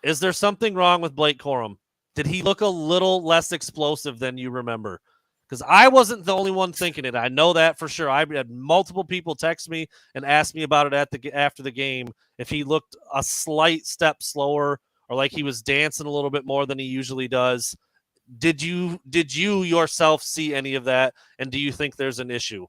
is there something wrong with Blake Corum? Did he look a little less explosive than you remember? Because I wasn't the only one thinking it. I know that for sure. I had multiple people text me and ask me about it after the game, if he looked a slight step slower or like he was dancing a little bit more than he usually does. Did you yourself see any of that? And do you think there's an issue?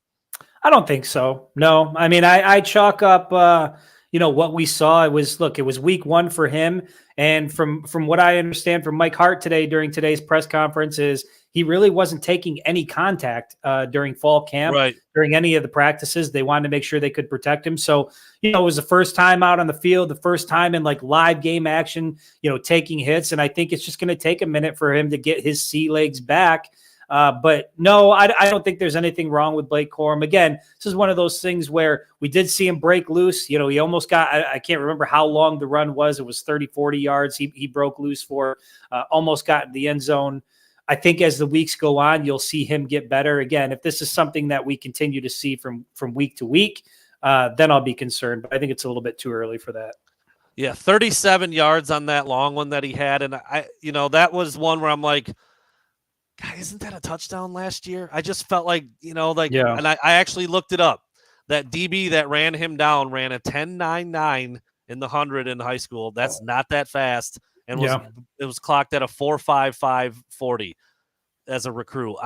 I don't think so. No, I mean, I chalk up, what we saw. It was week one for him. And from what I understand from Mike Hart during today's press conference is he really wasn't taking any contact during fall camp, right, during any of the practices. They wanted to make sure they could protect him. So, it was the first time out on the field, the first time in like live game action, taking hits. And I think it's just going to take a minute for him to get his sea legs back. But no, I don't think there's anything wrong with Blake Corum. Again, this is one of those things where we did see him break loose. He almost got, I can't remember how long the run was. It was 30, 40 yards. He broke loose for, almost got in the end zone. I think as the weeks go on, you'll see him get better. Again, if this is something that we continue to see from week to week, then I'll be concerned. But I think it's a little bit too early for that. Yeah, 37 yards on that long one that he had. And that was one where I'm like, God, isn't that a touchdown last year? I just felt like, yeah. And I actually looked it up. That DB that ran him down ran a 10.99 in the 100 in high school. That's not that fast. And it was clocked at a 4.5540 as a recruit.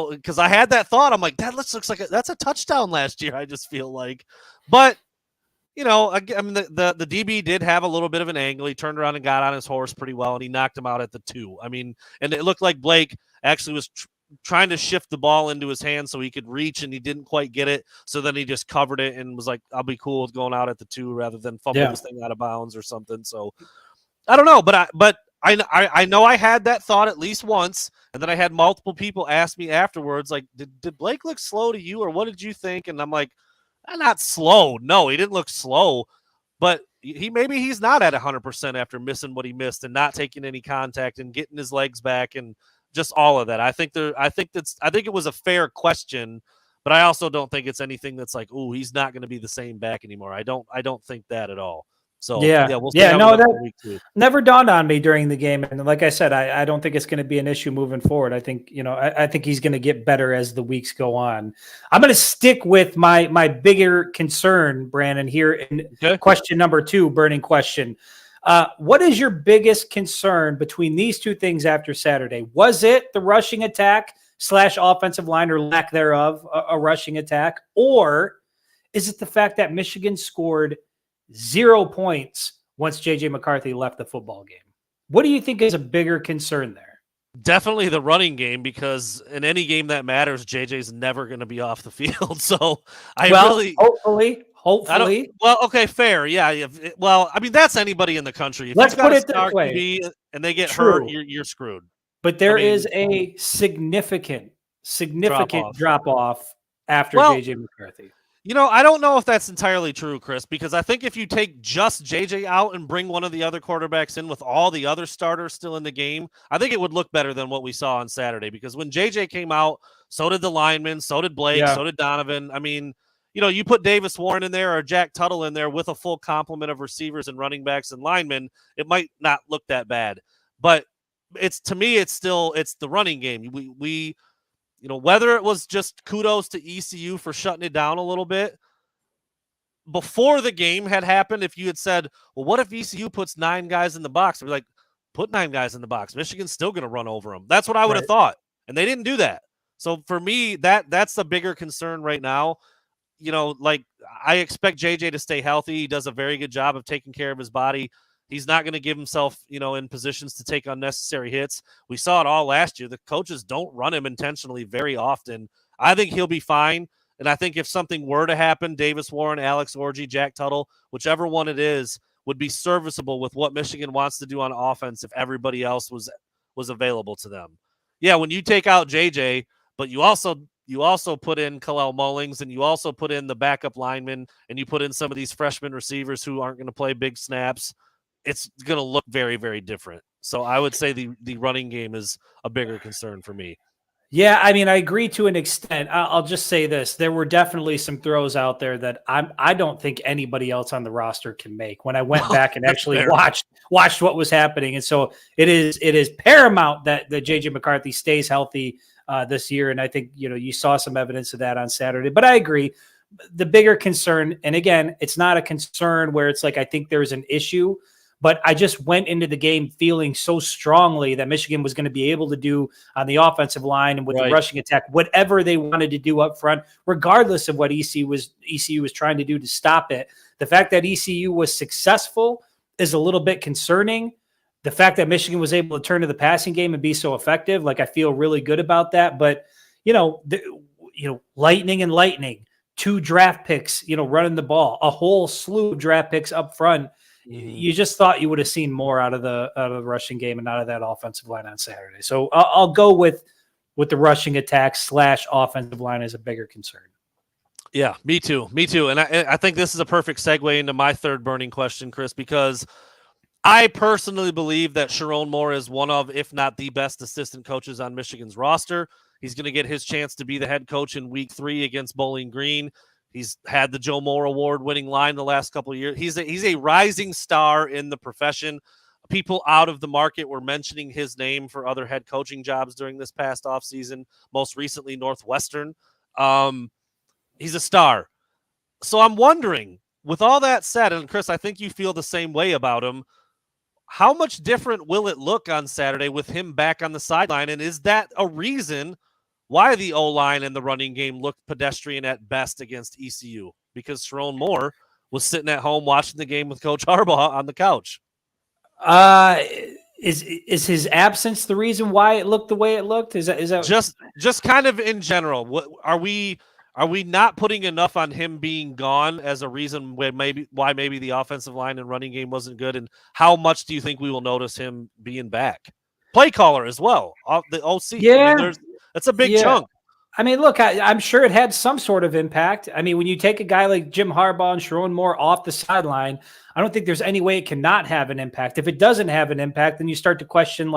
Because I had that thought, I'm like, that looks like that's a touchdown last year. I just feel like, but I mean, the DB did have a little bit of an angle. He turned around and got on his horse pretty well, and he knocked him out at the 2. I mean, and it looked like Blake actually was trying to shift the ball into his hand so he could reach, and he didn't quite get it. So then he just covered it and was like, I'll be cool with going out at the 2 rather than fumble this thing out of bounds or something. So I don't know, but I know I had that thought at least once, and then I had multiple people ask me afterwards, like, did Blake look slow to you, or what did you think? And I'm like, not slow. No, he didn't look slow, but maybe he's not at 100% after missing what he missed and not taking any contact and getting his legs back and just all of that. I think it was a fair question, but I also don't think it's anything that's like, oh, he's not going to be the same back anymore. I don't think that at all. So we'll see. That never dawned on me during the game, and like I said, I don't think it's going to be an issue moving forward. I think I think he's going to get better as the weeks go on. I'm going to stick with my bigger concern, Brandon, here in question number 2, burning question. What is your biggest concern between these two things after Saturday? Was it the rushing attack / offensive line or lack thereof, a rushing attack, or is it the fact that Michigan scored 0 points once J.J. McCarthy left the football game? What do you think is a bigger concern there? Definitely the running game, because in any game that matters, JJ's never going to be off the field. So hopefully. Okay, fair. Yeah. Well, I mean, that's anybody in the country. If Let's put it this way. QB and they get hurt, you're screwed. But there is a significant drop off after J.J. McCarthy. I don't know if that's entirely true, Chris, because I think if you take just JJ out and bring one of the other quarterbacks in with all the other starters still in the game, I think it would look better than what we saw on Saturday, because when JJ came out, so did the linemen, so did Blake, so did Donovan. I mean, you put Davis Warren in there or Jack Tuttle in there with a full complement of receivers and running backs and linemen, it might not look that bad. But to me, it's the running game. We whether it was just kudos to ECU for shutting it down a little bit, before the game had happened, if you had said, well, what if ECU puts 9 guys in the box? I'd be like, put 9 guys in the box. Michigan's still going to run over them. That's what I would have thought. And they didn't do that. So for me, that's the bigger concern right now. Like I expect JJ to stay healthy. He does a very good job of taking care of his body. He's not going to give himself, in positions to take unnecessary hits. We saw it all last year. The coaches don't run him intentionally very often. I think he'll be fine. And I think if something were to happen, Davis Warren, Alex Orji, Jack Tuttle, whichever one it is, would be serviceable with what Michigan wants to do on offense if everybody else was available to them. Yeah, when you take out JJ, but you also put in Kalel Mullings, and you also put in the backup linemen, and you put in some of these freshman receivers who aren't going to play big snaps, it's going to look very, very different. So I would say the running game is a bigger concern for me. Yeah, I mean, I agree to an extent. I'll just say this. There were definitely some throws out there that I don't think anybody else on the roster can make. When I went back and actually watched what was happening. And so it is paramount that JJ McCarthy stays healthy this year. And I think, you saw some evidence of that on Saturday. But I agree. The bigger concern, and again, it's not a concern where it's like I think there's an issue, but I just went into the game feeling so strongly that Michigan was going to be able to do on the offensive line and with the rushing attack, whatever they wanted to do up front, regardless of what ECU was trying to do to stop it. The fact that ECU was successful is a little bit concerning. The fact that Michigan was able to turn to the passing game and be so effective, like I feel really good about that. But, lightning, 2 draft picks, running the ball, a whole slew of draft picks up front. You just thought you would have seen more out of the rushing game and out of that offensive line on Saturday. So I'll go with the rushing attack / offensive line as a bigger concern. Yeah, me too. And I think this is a perfect segue into my third burning question, Chris, because I personally believe that Sharon Moore is one of, if not the best assistant coaches on Michigan's roster. He's going to get his chance to be the head coach in week 3 against Bowling Green. He's had the Joe Moore Award-winning line the last couple of years. He's a rising star in the profession. People out of the market were mentioning his name for other head coaching jobs during this past offseason, most recently Northwestern. He's a star. So I'm wondering, with all that said, and Chris, I think you feel the same way about him, how much different will it look on Saturday with him back on the sideline? And is that a reason why the O-line and the running game looked pedestrian at best against ECU? Because Sharon Moore was sitting at home watching the game with Coach Harbaugh on the couch. Is his absence the reason why it looked the way it looked? Is that just kind of in general? What are we not putting enough on him being gone as a reason why maybe the offensive line and running game wasn't good? And how much do you think we will notice him being back? Play caller as well, the OC. Yeah. That's a big chunk. I mean, look, I'm sure it had some sort of impact. I mean, when you take a guy like Jim Harbaugh and Sharon Moore off the sideline, I don't think there's any way it cannot have an impact. If it doesn't have an impact, then you start to question,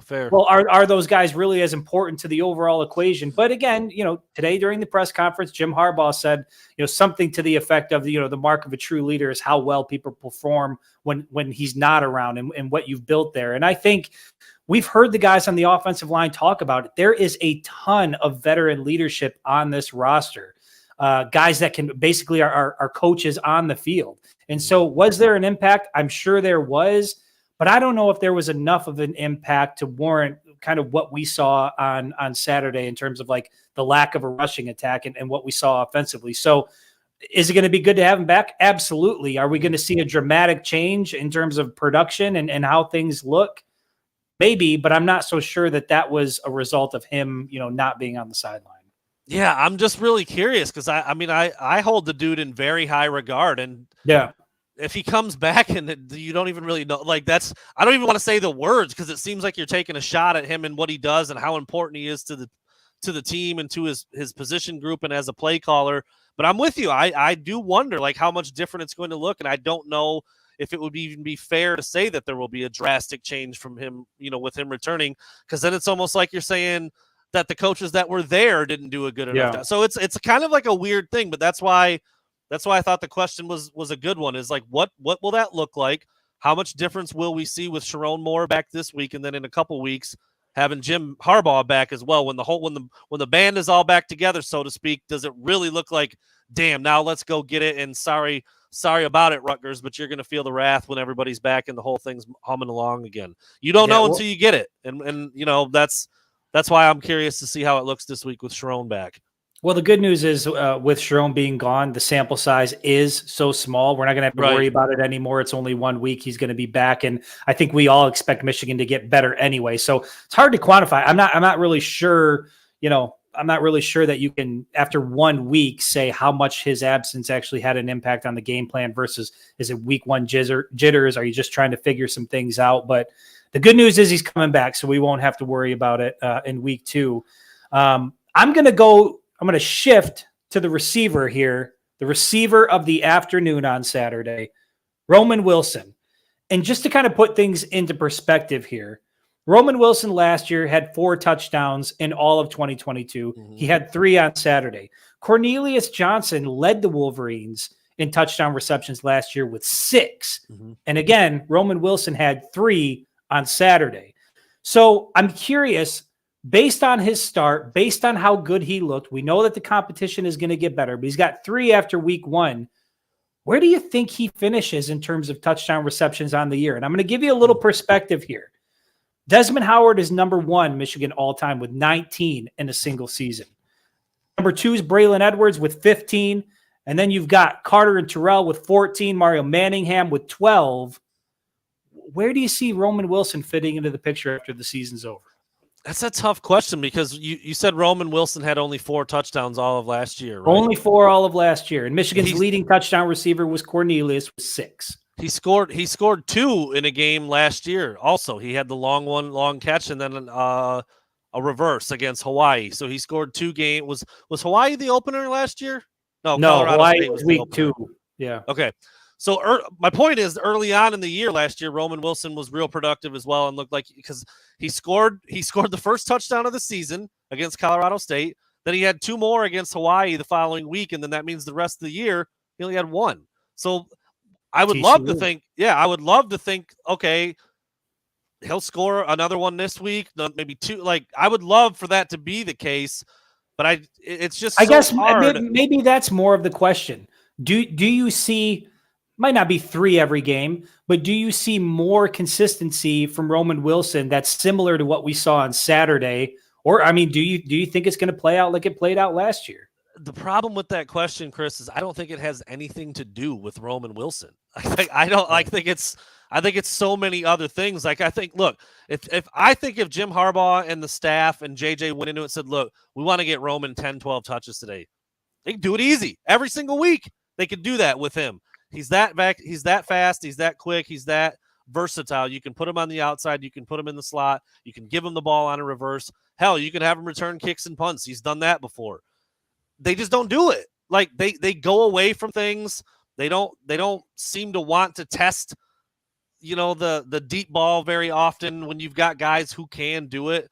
fair. Well, are those guys really as important to the overall equation? But again, today during the press conference, Jim Harbaugh said, something to the effect of, the mark of a true leader is how well people perform when he's not around and what you've built there. And I think we've heard the guys on the offensive line talk about it. There is a ton of veteran leadership on this roster, guys that can basically are coaches on the field. And so was there an impact? I'm sure there was, but I don't know if there was enough of an impact to warrant kind of what we saw on Saturday in terms of like the lack of a rushing attack and what we saw offensively. So is it going to be good to have him back? Absolutely. Are we going to see a dramatic change in terms of production and how things look? Maybe, but I'm not so sure that was a result of him, not being on the sideline. Yeah, I'm just really curious because I hold the dude in very high regard, and if he comes back and you don't even really know, I don't even want to say the words because it seems like you're taking a shot at him and what he does and how important he is to the team and to his position group and as a play caller. But I'm with you. I do wonder how much different it's going to look, and I don't know if it would even be fair to say that there will be a drastic change from him, with him returning, because then it's almost like you're saying that the coaches that were there didn't do a good enough job. So it's kind of like a weird thing, but that's why I thought the question was a good one, is what will that look like? How much difference will we see with Sharon Moore back this week, and then in a couple weeks having Jim Harbaugh back as well? When the band is all back together, so to speak, does it really look like damn, now let's go get it. And sorry about it, Rutgers, but you're going to feel the wrath when everybody's back and the whole thing's humming along again. You don't know until you get it. And that's why I'm curious to see how it looks this week with Sharon back. Well, the good news is with Sharon being gone, the sample size is so small. We're not going to have to worry about it anymore. It's only 1 week. He's going to be back. And I think we all expect Michigan to get better anyway. So it's hard to quantify. I'm not really sure, I'm not really sure that you can, after 1 week, say how much his absence actually had an impact on the game plan versus is it week one jitters? Are you just trying to figure some things out? But the good news is he's coming back, so we won't have to worry about it in week 2. I'm going to shift to the receiver here, the receiver of the afternoon on Saturday, Roman Wilson. And just to kind of put things into perspective here, Roman Wilson last year had 4 touchdowns in all of 2022. Mm-hmm. He had 3 on Saturday. Cornelius Johnson led the Wolverines in touchdown receptions last year with 6. Mm-hmm. And again, Roman Wilson had 3 on Saturday. So I'm curious, based on his start, based on how good he looked, we know that the competition is going to get better, but he's got 3 after week 1. Where do you think he finishes in terms of touchdown receptions on the year? And I'm going to give you a little perspective here. Desmond Howard is number 1 Michigan all-time with 19 in a single season. Number 2 is Braylon Edwards with 15. And then you've got Carter and Terrell with 14, Mario Manningham with 12. Where do you see Roman Wilson fitting into the picture after the season's over? That's a tough question because you said Roman Wilson had only 4 touchdowns all of last year, right? Only 4 all of last year. And Michigan's leading touchdown receiver was Cornelius with 6. He scored 2 in a game last year. Also, he had the long catch and then a reverse against Hawaii. So he scored 2 games. Was Hawaii the opener last year? No, Hawaii State was week 2. Yeah. Okay. So my point is, early on in the year last year, Roman Wilson was real productive as well and looked like because he scored the first touchdown of the season against Colorado State. Then he had 2 more against Hawaii the following week, and then that means the rest of the year he only had 1. So I would love to think, okay, he'll score another one this week, maybe 2. Like I would love for that to be the case, but it's just hard. Maybe that's more of the question. Do you see? Might not be 3 every game, but do you see more consistency from Roman Wilson that's similar to what we saw on Saturday? Or, I mean, do you think it's going to play out like it played out last year? The problem with that question, Chris, is I don't think it has anything to do with Roman Wilson. I think it's so many other things. Like I think, look, if Jim Harbaugh and the staff and JJ went into it and said, look, we want to get Roman 10, 12 touches today, they can do it easy every single week. They could do that with him. He's that fast. He's that quick. He's that versatile. You can put him on the outside. You can put him in the slot. You can give him the ball on a reverse. Hell, you can have him return kicks and punts. He's done that before. They just don't do it. Like they go away from things. They don't seem to want to test, the deep ball very often when you've got guys who can do it.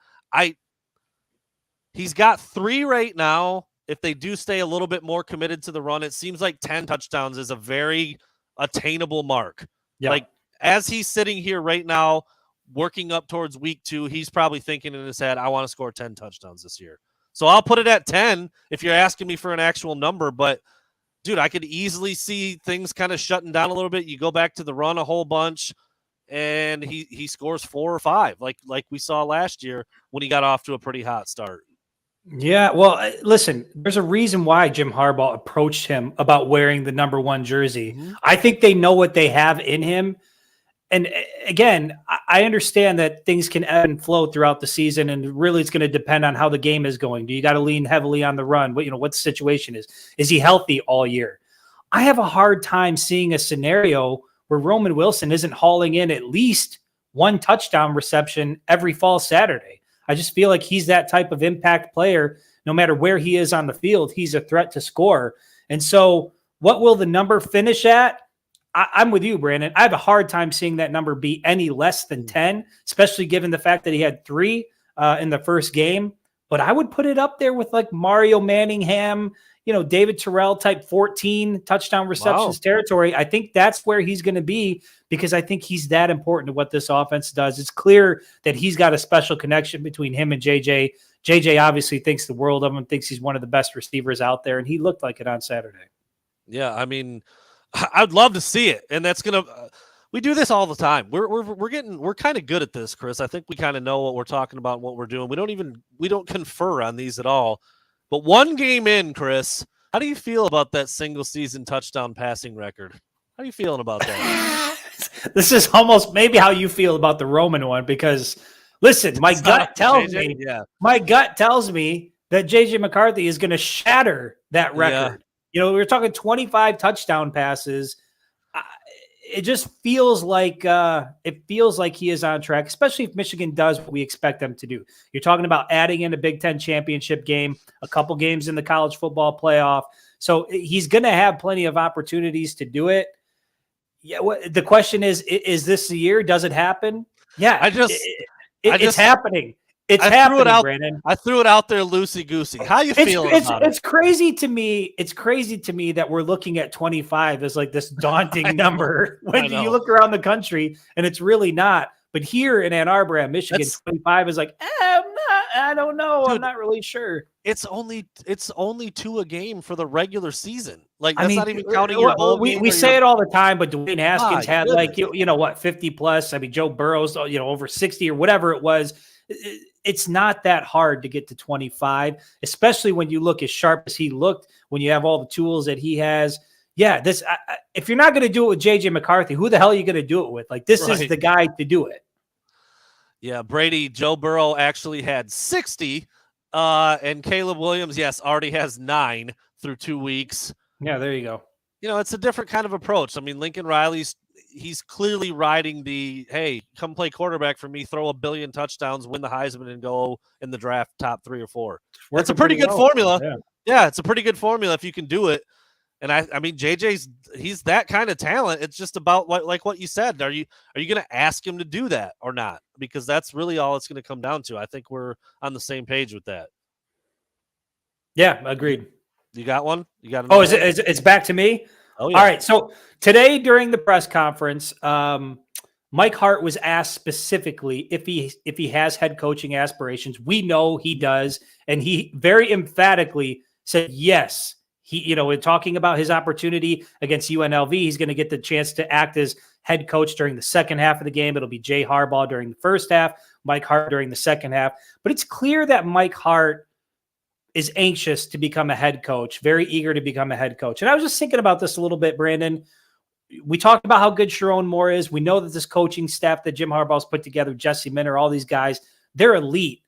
He's got 3 right now. If they do stay a little bit more committed to the run, it seems like 10 touchdowns is a very attainable mark. Yeah. Like as he's sitting here right now, working up towards week 2, he's probably thinking in his head, I want to score 10 touchdowns this year. So I'll put it at 10 if you're asking me for an actual number. But, dude, I could easily see things kind of shutting down a little bit. You go back to the run a whole bunch, and he scores 4 or 5 like we saw last year when he got off to a pretty hot start. Yeah, well, listen, there's a reason why Jim Harbaugh approached him about wearing the number 1 jersey. Mm-hmm. I think they know what they have in him. And again, I understand that things can ebb and flow throughout the season, and really it's going to depend on how the game is going. Do you got to lean heavily on the run? What the situation is? Is he healthy all year? I have a hard time seeing a scenario where Roman Wilson isn't hauling in at least 1 touchdown reception every fall Saturday. I just feel like he's that type of impact player. No matter where he is on the field, he's a threat to score. And so what will the number finish at? I'm with you, Brandon. I have a hard time seeing that number be any less than 10, especially given the fact that he had 3 in the first game. But I would put it up there with like Mario Manningham, David Terrell type 14 touchdown receptions territory. I think that's where he's going to be because I think he's that important to what this offense does. It's clear that he's got a special connection between him and JJ. JJ obviously thinks the world of him, thinks he's one of the best receivers out there, and he looked like it on Saturday. Yeah, I mean, I'd love to see it, and that's gonna. We do this all the time. We're kind of good at this, Chris. I think we kind of know what we're talking about and what we're doing. We don't confer on these at all. But one game in, Chris, how do you feel about that single season touchdown passing record? How are you feeling about that? This is almost maybe how you feel about the Roman one, because listen, my gut tells me that JJ McCarthy is going to shatter that record. We were talking 25 touchdown passes. It just feels like he is on track, especially if Michigan does what we expect them to do. You're talking about adding in a Big Ten championship game, a couple games in the college football playoff. So he's going to have plenty of opportunities to do it. Yeah. The question is this the year? Does it happen? Yeah. It's happening. Brandon. I threw it out there loosey-goosey. How you feeling about it? It's crazy to me. It's crazy to me that we're looking at 25 as like this daunting number when you look around the country, and it's really not. But here in Ann Arbor, at Michigan, 25 is like, I don't know. Dude, I'm not really sure. It's only 2 a game for the regular season. Like, that's not even counting your bowl game. We say it all the time, but Dwayne Haskins had like 50 plus. I mean, Joe Burrow's over 60 or whatever it was. It's not that hard to get to 25, especially when you look as sharp as he looked, when you have all the tools that he has. Yeah, if you're not going to do it with JJ McCarthy, who the hell are you going to do it with? Like, this is the guy to do it. Yeah, Brady, Joe Burrow actually had 60, and Caleb Williams, already has 9 through 2 weeks. Yeah, there you go. It's a different kind of approach. I mean, Lincoln Riley's he's clearly riding the, hey, come play quarterback for me, throw 1 billion touchdowns, win the Heisman, and go in the draft top 3 or 4. That's a pretty good formula. Yeah, it's a pretty good formula if you can do it. And I mean, he's that kind of talent. It's just about like what you said. Are you going to ask him to do that or not? Because that's really all it's going to come down to. I think we're on the same page with that. Yeah, agreed. You got one? You got? Oh, it's back to me? Oh, yeah. All right. So today during the press conference, Mike Hart was asked specifically if he has head coaching aspirations. We know he does, and he very emphatically said yes. He, in talking about his opportunity against UNLV, he's going to get the chance to act as head coach during the second half of the game. It'll be Jay Harbaugh during the first half, Mike Hart during the second half. But it's clear that Mike Hart is anxious to become a head coach, very eager to become a head coach. And I was just thinking about this a little bit, Brandon. We talked about how good Sharon Moore is. We know that this coaching staff that Jim Harbaugh's put together, Jesse Minter, all these guys, they're elite.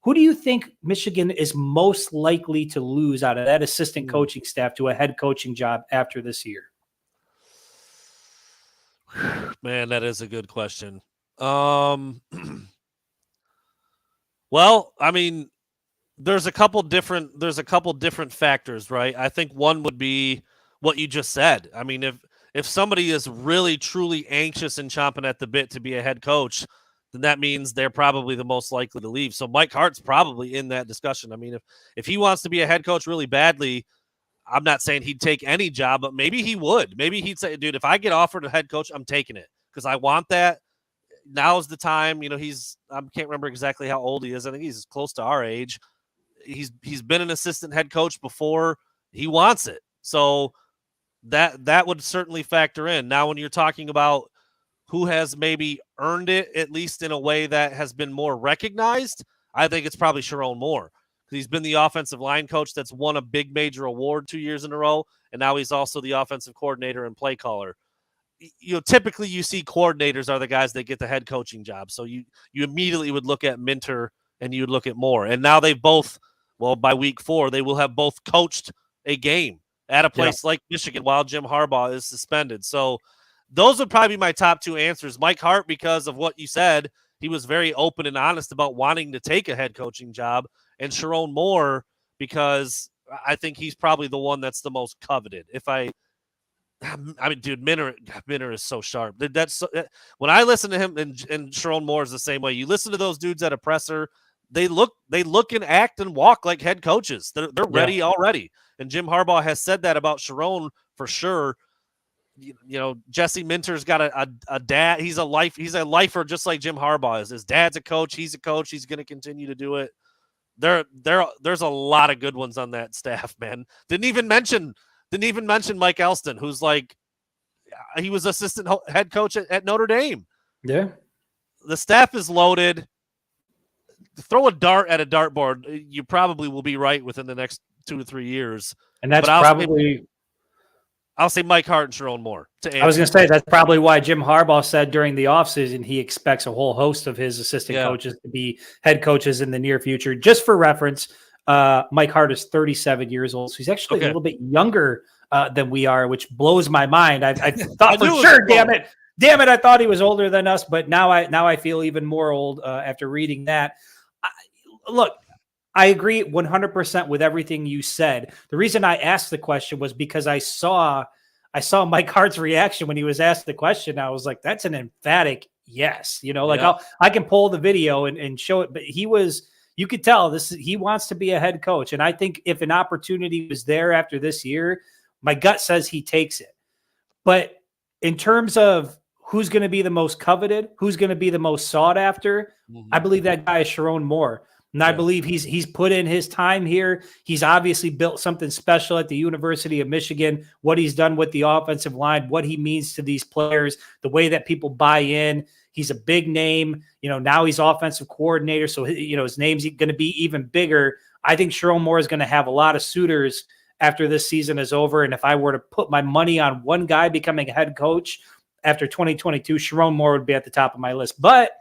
Who do you think Michigan is most likely to lose out of that assistant coaching staff to a head coaching job after this year? Man, that is a good question. Well, I mean, there's a couple different factors, right? I think one would be what you just said. I mean, if somebody is really truly anxious and chomping at the bit to be a head coach, then that means they're probably the most likely to leave. So Mike Hart's probably in that discussion. I mean, if he wants to be a head coach really badly, I'm not saying he'd take any job, but maybe he would. Maybe he'd say, dude, if I get offered a head coach, I'm taking it because I want that. Now's the time. I can't remember exactly how old he is. I think he's close to our age. He's been an assistant head coach before. He wants it. So that would certainly factor in. Now, when you're talking about who has maybe earned it, at least in a way that has been more recognized, I think it's probably Sharon Moore. He's been the offensive line coach that's won a big major award 2 years in a row, and now he's also the offensive coordinator and play caller. Typically you see coordinators are the guys that get the head coaching job. So you immediately would look at Minter and you would look at Moore. And now they've both, by week 4, they will have both coached a game at a place like Michigan while Jim Harbaugh is suspended. So those would probably be my top 2 answers. Mike Hart, because of what you said, he was very open and honest about wanting to take a head coaching job. And Sharon Moore, because I think he's probably the one that's the most coveted. Dude, Minter is so sharp. When I listen to him, and Sharon Moore is the same way. You listen to those dudes at a presser, they look and act and walk like head coaches. They're ready already. And Jim Harbaugh has said that about Sharon for sure. Jesse Minter's got a dad. He's a lifer just like Jim Harbaugh is. His dad's a coach. He's a coach. He's going to continue to do it. There's a lot of good ones on that staff, man. Didn't even mention Mike Elston, who's like, he was assistant head coach at Notre Dame. Yeah. The staff is loaded. Throw a dart at a dartboard, you probably will be right within the next 2 to 3 years. And that's I'll say Mike Hart and Sharon Moore. I was going to say that's probably why Jim Harbaugh said during the offseason he expects a whole host of his assistant coaches to be head coaches in the near future. Just for reference, Mike Hart is 37 years old, so he's actually a little bit younger than we are, which blows my mind. I thought for sure, damn it, I thought he was older than us, but now I feel even more old after reading that. Look, I agree 100% with everything you said. The reason I asked the question was because I saw Mike Hart's reaction when he was asked the question. I was like, that's an emphatic yes. I can pull the video and show it, but you could tell he wants to be a head coach. And I think if an opportunity was there after this year, my gut says he takes it. But in terms of who's going to be the most coveted, who's going to be the most sought after, I believe that guy is Sharon Moore. And I believe he's put in his time here. He's obviously built something special at the University of Michigan, what he's done with the offensive line, what he means to these players, the way that people buy in. He's a big name. Now he's offensive coordinator, so his name's going to be even bigger. I think Sharon Moore is going to have a lot of suitors after this season is over. And if I were to put my money on one guy becoming a head coach after 2022, Sharon Moore would be at the top of my list. But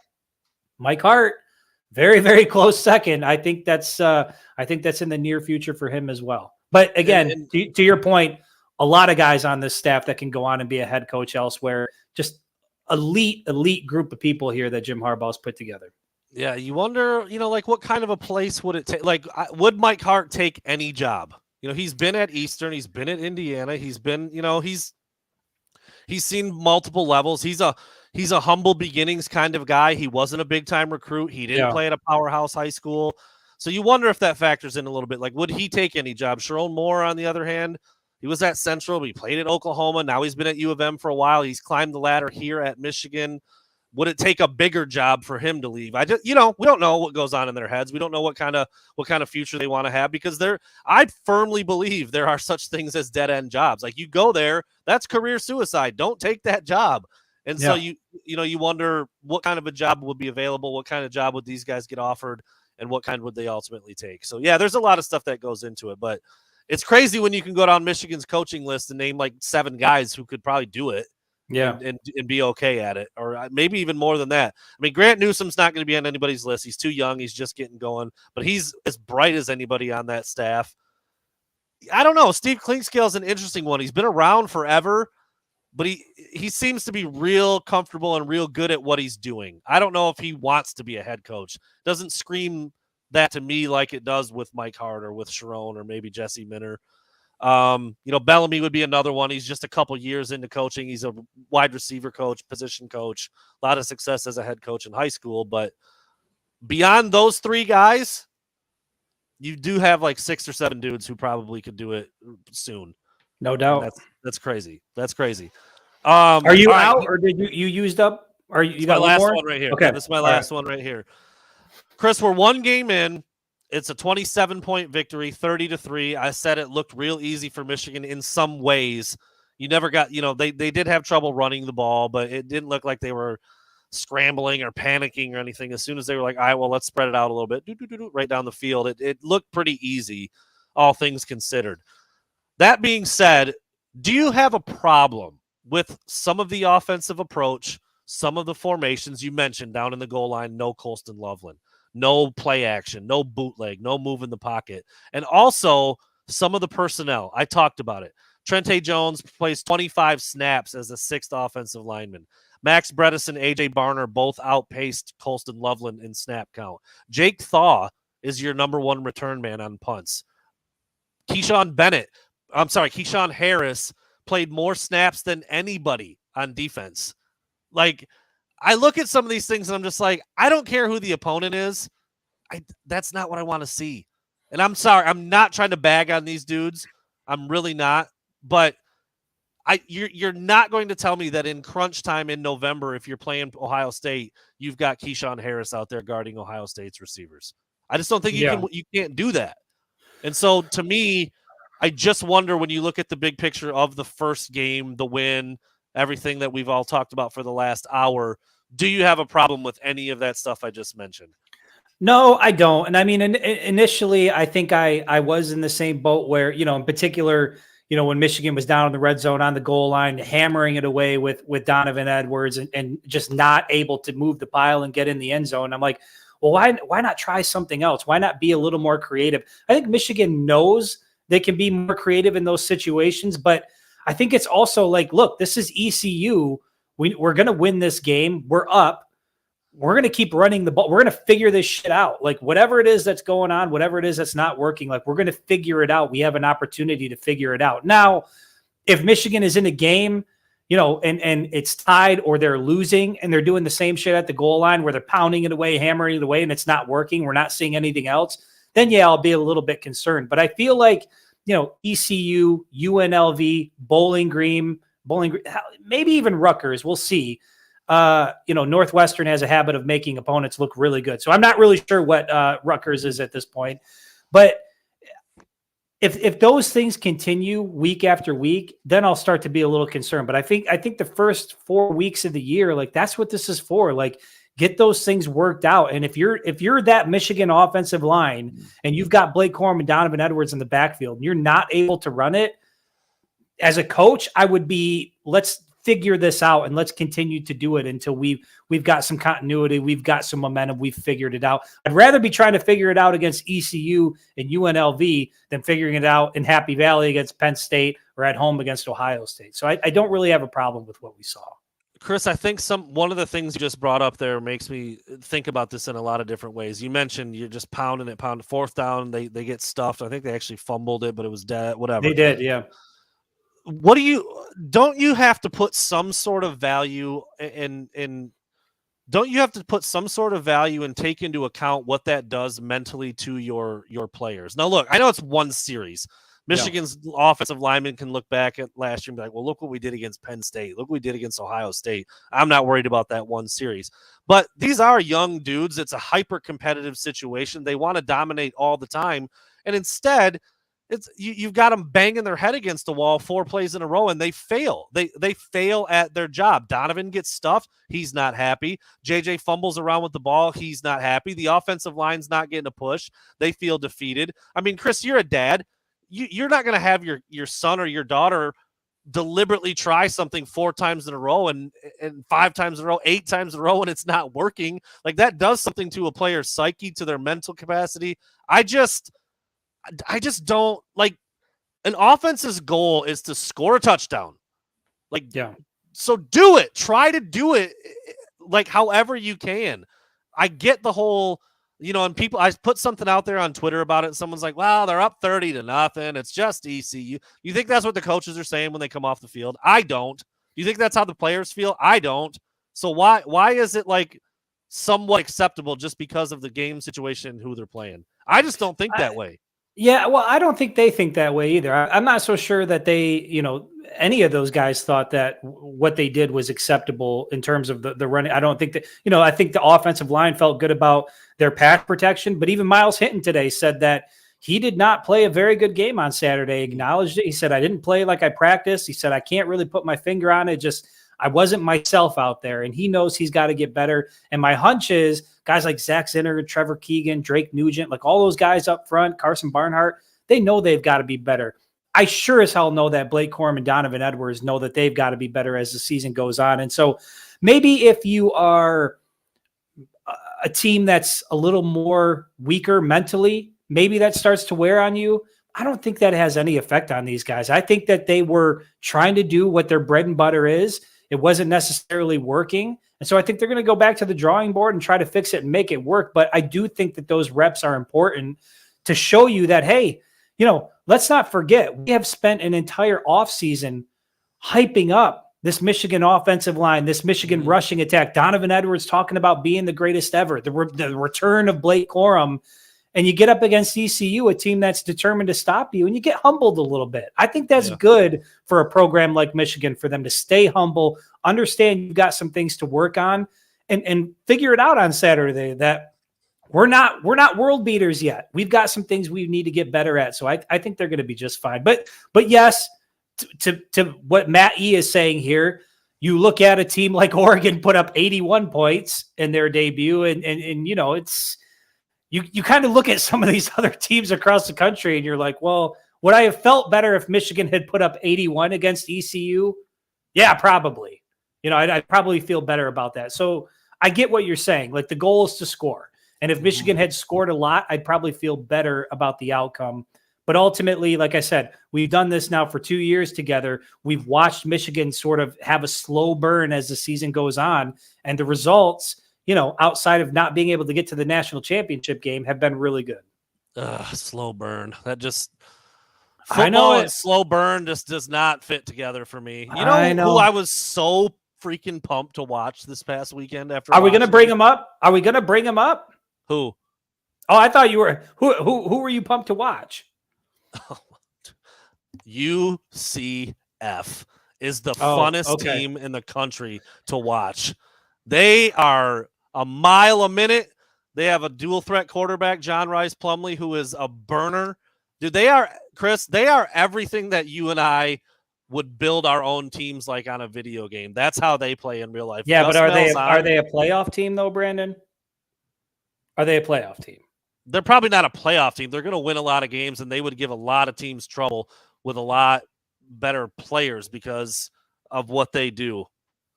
Mike Hart, very, very close second. I think that's in the near future for him as well. But again, to your point, a lot of guys on this staff that can go on and be a head coach elsewhere. Just elite group of people here that Jim Harbaugh's put together. Yeah, you wonder, what kind of a place would it take? Like, would Mike Hart take any job? He's been at Eastern, he's been at Indiana, he's been, he's seen multiple levels. He's a humble beginnings kind of guy. He wasn't a big time recruit. He didn't play at a powerhouse high school. So you wonder if that factors in a little bit. Like, would he take any job? Sharon Moore, on the other hand, he was at Central, but he played at Oklahoma. Now he's been at U of M for a while. He's climbed the ladder here at Michigan. Would it take a bigger job for him to leave? We don't know what goes on in their heads. We don't know what kind of future they want to have, because I firmly believe there are such things as dead end jobs. Like, you go there, that's career suicide. Don't take that job. And so you wonder what kind of a job would be available, what kind of job would these guys get offered, and what kind would they ultimately take. So yeah, there's a lot of stuff that goes into it, but it's crazy when you can go down Michigan's coaching list and name like 7 guys who could probably do it. Yeah. And be okay at it, or maybe even more than that. I mean, Grant Newsom's not going to be on anybody's list. He's too young. He's just getting going, but he's as bright as anybody on that staff. I don't know. Steve Clinkscale's an interesting one. He's been around forever, but he seems to be real comfortable and real good at what he's doing. I don't know if he wants to be a head coach. Doesn't scream that to me like it does with Mike Hart or with Sharon or maybe Jesse Minner. Bellamy would be another one. He's just a couple years into coaching. He's a wide receiver coach, position coach, a lot of success as a head coach in high school. But beyond those 3 guys, you do have like 6 or 7 dudes who probably could do it soon. No doubt. That's crazy. That's crazy. Are you out, or did you used up? Or you got my last more? one right here? Okay, this is my last one right here. Chris, we're 1 game in. It's a 27-point victory, 30-3. I said it looked real easy for Michigan in some ways. You never got, they did have trouble running the ball, but it didn't look like they were scrambling or panicking or anything. As soon as they were like, all right, well, let's spread it out a little bit, right down the field, it looked pretty easy, all things considered. That being said, do you have a problem with some of the offensive approach, some of the formations you mentioned down in the goal line? No Colston Loveland. No play action, no bootleg, no move in the pocket. And also some of the personnel. I talked about it. Trente Jones plays 25 snaps as a 6th offensive lineman. Max Bredesen, A.J. Barner both outpaced Colston Loveland in snap count. Jake Thaw is your number 1 return man on punts. Keyshawn Harris played more snaps than anybody on defense. Like, I look at some of these things and I'm just like, I don't care who the opponent is. That's not what I want to see. And I'm sorry, I'm not trying to bag on these dudes. I'm really not. But you're not going to tell me that in crunch time in November, if you're playing Ohio State, you've got Keyshawn Harris out there guarding Ohio State's receivers. I just don't think you can't do that. And so to me, I just wonder when you look at the big picture of the first game, the win, everything that we've all talked about for the last hour, do you have a problem with any of that stuff I just mentioned? No, I don't. And I mean, initially, I think I was in the same boat where, in particular, when Michigan was down in the red zone on the goal line, hammering it away with Donovan Edwards and just not able to move the pile and get in the end zone. I'm like, well, why not try something else? Why not be a little more creative? I think Michigan knows they can be more creative in those situations, but I think it's also like, look, this is ECU. We're going to win this game. We're up. We're going to keep running the ball. We're going to figure this shit out. Like whatever it is that's going on, whatever it is that's not working, like we're going to figure it out. We have an opportunity to figure it out. Now, if Michigan is in a game, and it's tied or they're losing and they're doing the same shit at the goal line where they're pounding it away, hammering it away, and it's not working, we're not seeing anything else, then yeah, I'll be a little bit concerned. But I feel like, ECU, UNLV, Bowling Green, maybe even Rutgers, we'll see. Northwestern has a habit of making opponents look really good. So I'm not really sure what Rutgers is at this point. But if those things continue week after week, then I'll start to be a little concerned. But I think the first 4 weeks of the year, like that's what this is for. Like get those things worked out. And if you're that Michigan offensive line and you've got Blake Corum and Donovan Edwards in the backfield and you're not able to run it, as a coach, I would be, let's figure this out and let's continue to do it until we've got some continuity, we've got some momentum, we've figured it out. I'd rather be trying to figure it out against ECU and UNLV than figuring it out in Happy Valley against Penn State or at home against Ohio State. So I don't really have a problem with what we saw. Chris, I think one of the things you just brought up there makes me think about this in a lot of different ways. You mentioned you're just pounding fourth down, they get stuffed. I think they actually fumbled it, but it was dead, whatever. They did, yeah. Don't you have to put some sort of value in don't you have to put some sort of value and take into account what that does mentally to your players? Now, look, I know it's one series. Michigan's offensive lineman can look back at last year and be like, well, look what we did against Penn State. Look what we did against Ohio State. I'm not worried about that one series. But these are young dudes. It's a hyper-competitive situation. They want to dominate all the time. And instead, you've got them banging their head against the wall 4 plays in a row, and they fail. They fail at their job. Donovan gets stuffed. He's not happy. JJ fumbles around with the ball. He's not happy. The offensive line's not getting a push. They feel defeated. I mean, Chris, you're a dad. You're not going to have your son or your daughter deliberately try something 4 times in a row and 5 times in a row, 8 times in a row, and it's not working. Like that does something to a player's psyche, to their mental capacity. I just don't like an offense's goal is to score a touchdown. Like, yeah. So do it. Try to do it like however you can. I get the whole, and people, I put something out there on Twitter about it. And someone's like, well, they're up 30-0. It's just ECU. You think that's what the coaches are saying when they come off the field? I don't. You think that's how the players feel? I don't. So why is it like somewhat acceptable just because of the game situation and who they're playing? I just don't think that way. Yeah, well, I don't think they think that way either. I'm not so sure that they, any of those guys thought that what they did was acceptable in terms of the running. I don't think that, I think the offensive line felt good about their pass protection, but even Miles Hinton today said that he did not play a very good game on Saturday, acknowledged it. He said, I didn't play like I practiced. He said, I can't really put my finger on it. I wasn't myself out there, and he knows he's got to get better. And my hunch is guys like Zach Zinner, Trevor Keegan, Drake Nugent, like all those guys up front, Carson Barnhart, they know they've got to be better. I sure as hell know that Blake Corum and Donovan Edwards know that they've got to be better as the season goes on. And so maybe if you are a team that's a little more weaker mentally, maybe that starts to wear on you. I don't think that has any effect on these guys. I think that they were trying to do what their bread and butter is. It wasn't necessarily working. And so I think they're going to go back to the drawing board and try to fix it and make it work. But I do think that those reps are important to show you that, hey, let's not forget, we have spent an entire offseason hyping up this Michigan offensive line, this Michigan rushing attack. Donovan Edwards talking about being the greatest ever, the return of Blake Corum. And you get up against ECU, a team that's determined to stop you, and you get humbled a little bit. I think that's good for a program like Michigan, for them to stay humble, understand you've got some things to work on, and figure it out on Saturday that we're not world beaters yet. We've got some things we need to get better at. So I think they're going to be just fine. But yes, to what Matt E is saying here, you look at a team like Oregon put up 81 points in their debut, and it's you kind of look at some of these other teams across the country, and you're like, well, would I have felt better if Michigan had put up 81 against ECU? Yeah, probably. I'd probably feel better about that. So I get what you're saying. Like, the goal is to score. And if Michigan had scored a lot, I'd probably feel better about the outcome. But ultimately, like I said, we've done this now for 2 years together. We've watched Michigan sort of have a slow burn as the season goes on. And the results, outside of not being able to get to the national championship game, have been really good. Slow burn. That just I know football and slow burn just does not fit together for me. I know. Who I was so freaking pumped to watch this past weekend after. Are we going to bring him up? Are we going to bring him up? Who? Oh, I thought you were. Who were you pumped to watch? UCF is the funnest team in the country to watch. They are a mile a minute. They have a dual threat quarterback, John Rice Plumlee, who is a burner. Dude, they are everything that you and I would build our own teams like on a video game. That's how they play in real life. Yeah, but are they a playoff team though, Brandon? Are they a playoff team? They're probably not a playoff team. They're going to win a lot of games, and they would give a lot of teams trouble with a lot better players because of what they do.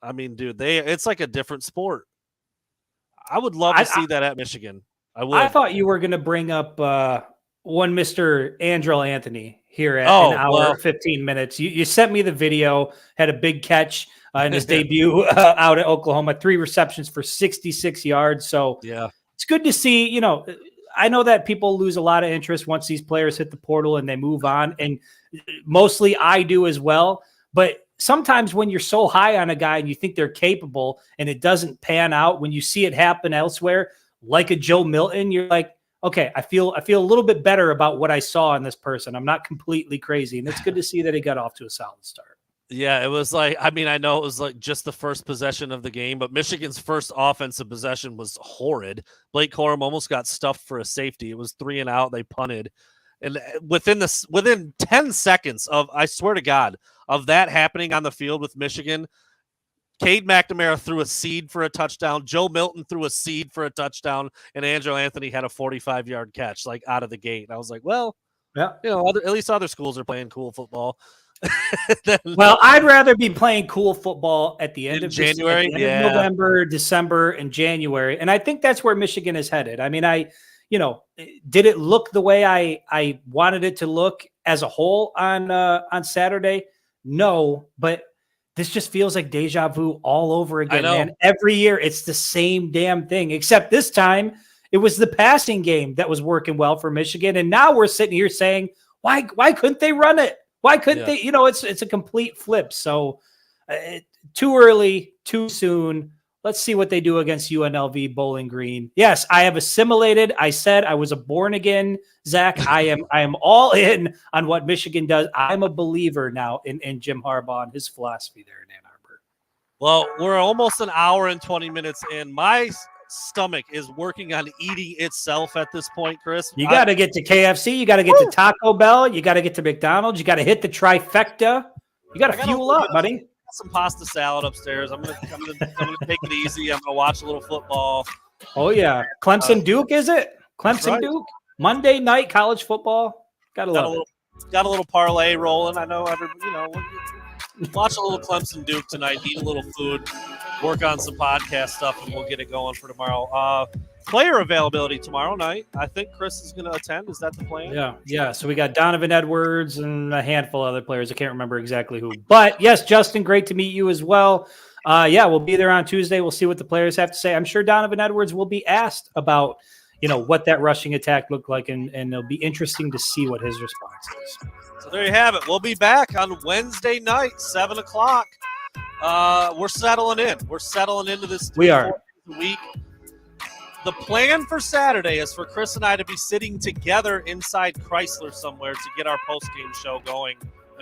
I mean, dude, it's like a different sport. I would love to see that at Michigan. I would. I thought you were going to bring up one Mr. Andrel Anthony here at an hour 15 minutes. You sent me the video, had a big catch in his debut out at Oklahoma, 3 receptions for 66 yards. So yeah, it's good to see, I know that people lose a lot of interest once these players hit the portal and they move on. And mostly I do as well. But sometimes when you're so high on a guy and you think they're capable and it doesn't pan out, when you see it happen elsewhere, like a Joe Milton, you're like, okay, I feel a little bit better about what I saw in this person. I'm not completely crazy. And it's good to see that he got off to a solid start. Yeah, it was like, I mean, I know it was like just the first possession of the game, but Michigan's first offensive possession was horrid. Blake Corum almost got stuffed for a safety. It was 3 and out. They punted. And within 10 seconds of, I swear to God, of that happening on the field with Michigan, Cade McNamara threw a seed for a touchdown. Joe Milton threw a seed for a touchdown. And Andrew Anthony had a 45-yard catch, like out of the gate. And I was like, well, yeah, at least other schools are playing cool football. Well, I'd rather be playing cool football at the end of January, of November, December, and January. And I think that's where Michigan is headed. I mean, did it look the way I wanted it to look as a whole on Saturday? No, but this just feels like deja vu all over again, man. Every year it's the same damn thing, except this time it was the passing game that was working well for Michigan. And now we're sitting here saying, why couldn't they run it? Why couldn't they? It's a complete flip. So too early, too soon. Let's see what they do against UNLV Bowling Green. Yes, I have assimilated. I said I was a born again, Zach. I am all in on what Michigan does. I'm a believer now in Jim Harbaugh and his philosophy there in Ann Arbor. Well, we're almost an hour and 20 minutes in. My stomach is working on eating itself at this point, Chris. You got to get to KFC. You got to get to Taco Bell. You got to get to McDonald's. You got to hit the trifecta. You got to fuel up, buddy. Some pasta salad upstairs. I'm gonna take it easy. I'm gonna watch a little football. Oh yeah, Clemson Duke, is it? Clemson right. Duke Monday night college football. Got a little parlay rolling. I know watch a little Clemson Duke tonight. Eat a little food. Work on some podcast stuff, and we'll get it going for tomorrow. Player availability tomorrow night. I think Chris is going to attend. Is that the plan? Yeah. So we got Donovan Edwards and a handful of other players. I can't remember exactly who. But yes, Justin, great to meet you as well. We'll be there on Tuesday. We'll see what the players have to say. I'm sure Donovan Edwards will be asked about, what that rushing attack looked like, and it'll be interesting to see what his response is. So there you have it. We'll be back on Wednesday night, 7:00. We're settling in. We're settling into this. We are. Week. The plan for Saturday is for Chris and I to be sitting together inside Chrysler somewhere to get our post-game show going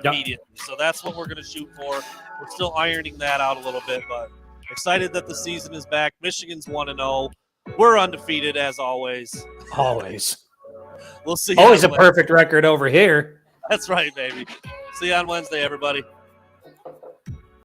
immediately. Yep. So that's what we're going to shoot for. We're still ironing that out a little bit, but excited that the season is back. Michigan's 1-0. We're undefeated as always. Always. We'll see you Always a on Wednesday. perfect record over here. That's right, baby. See you on Wednesday, everybody.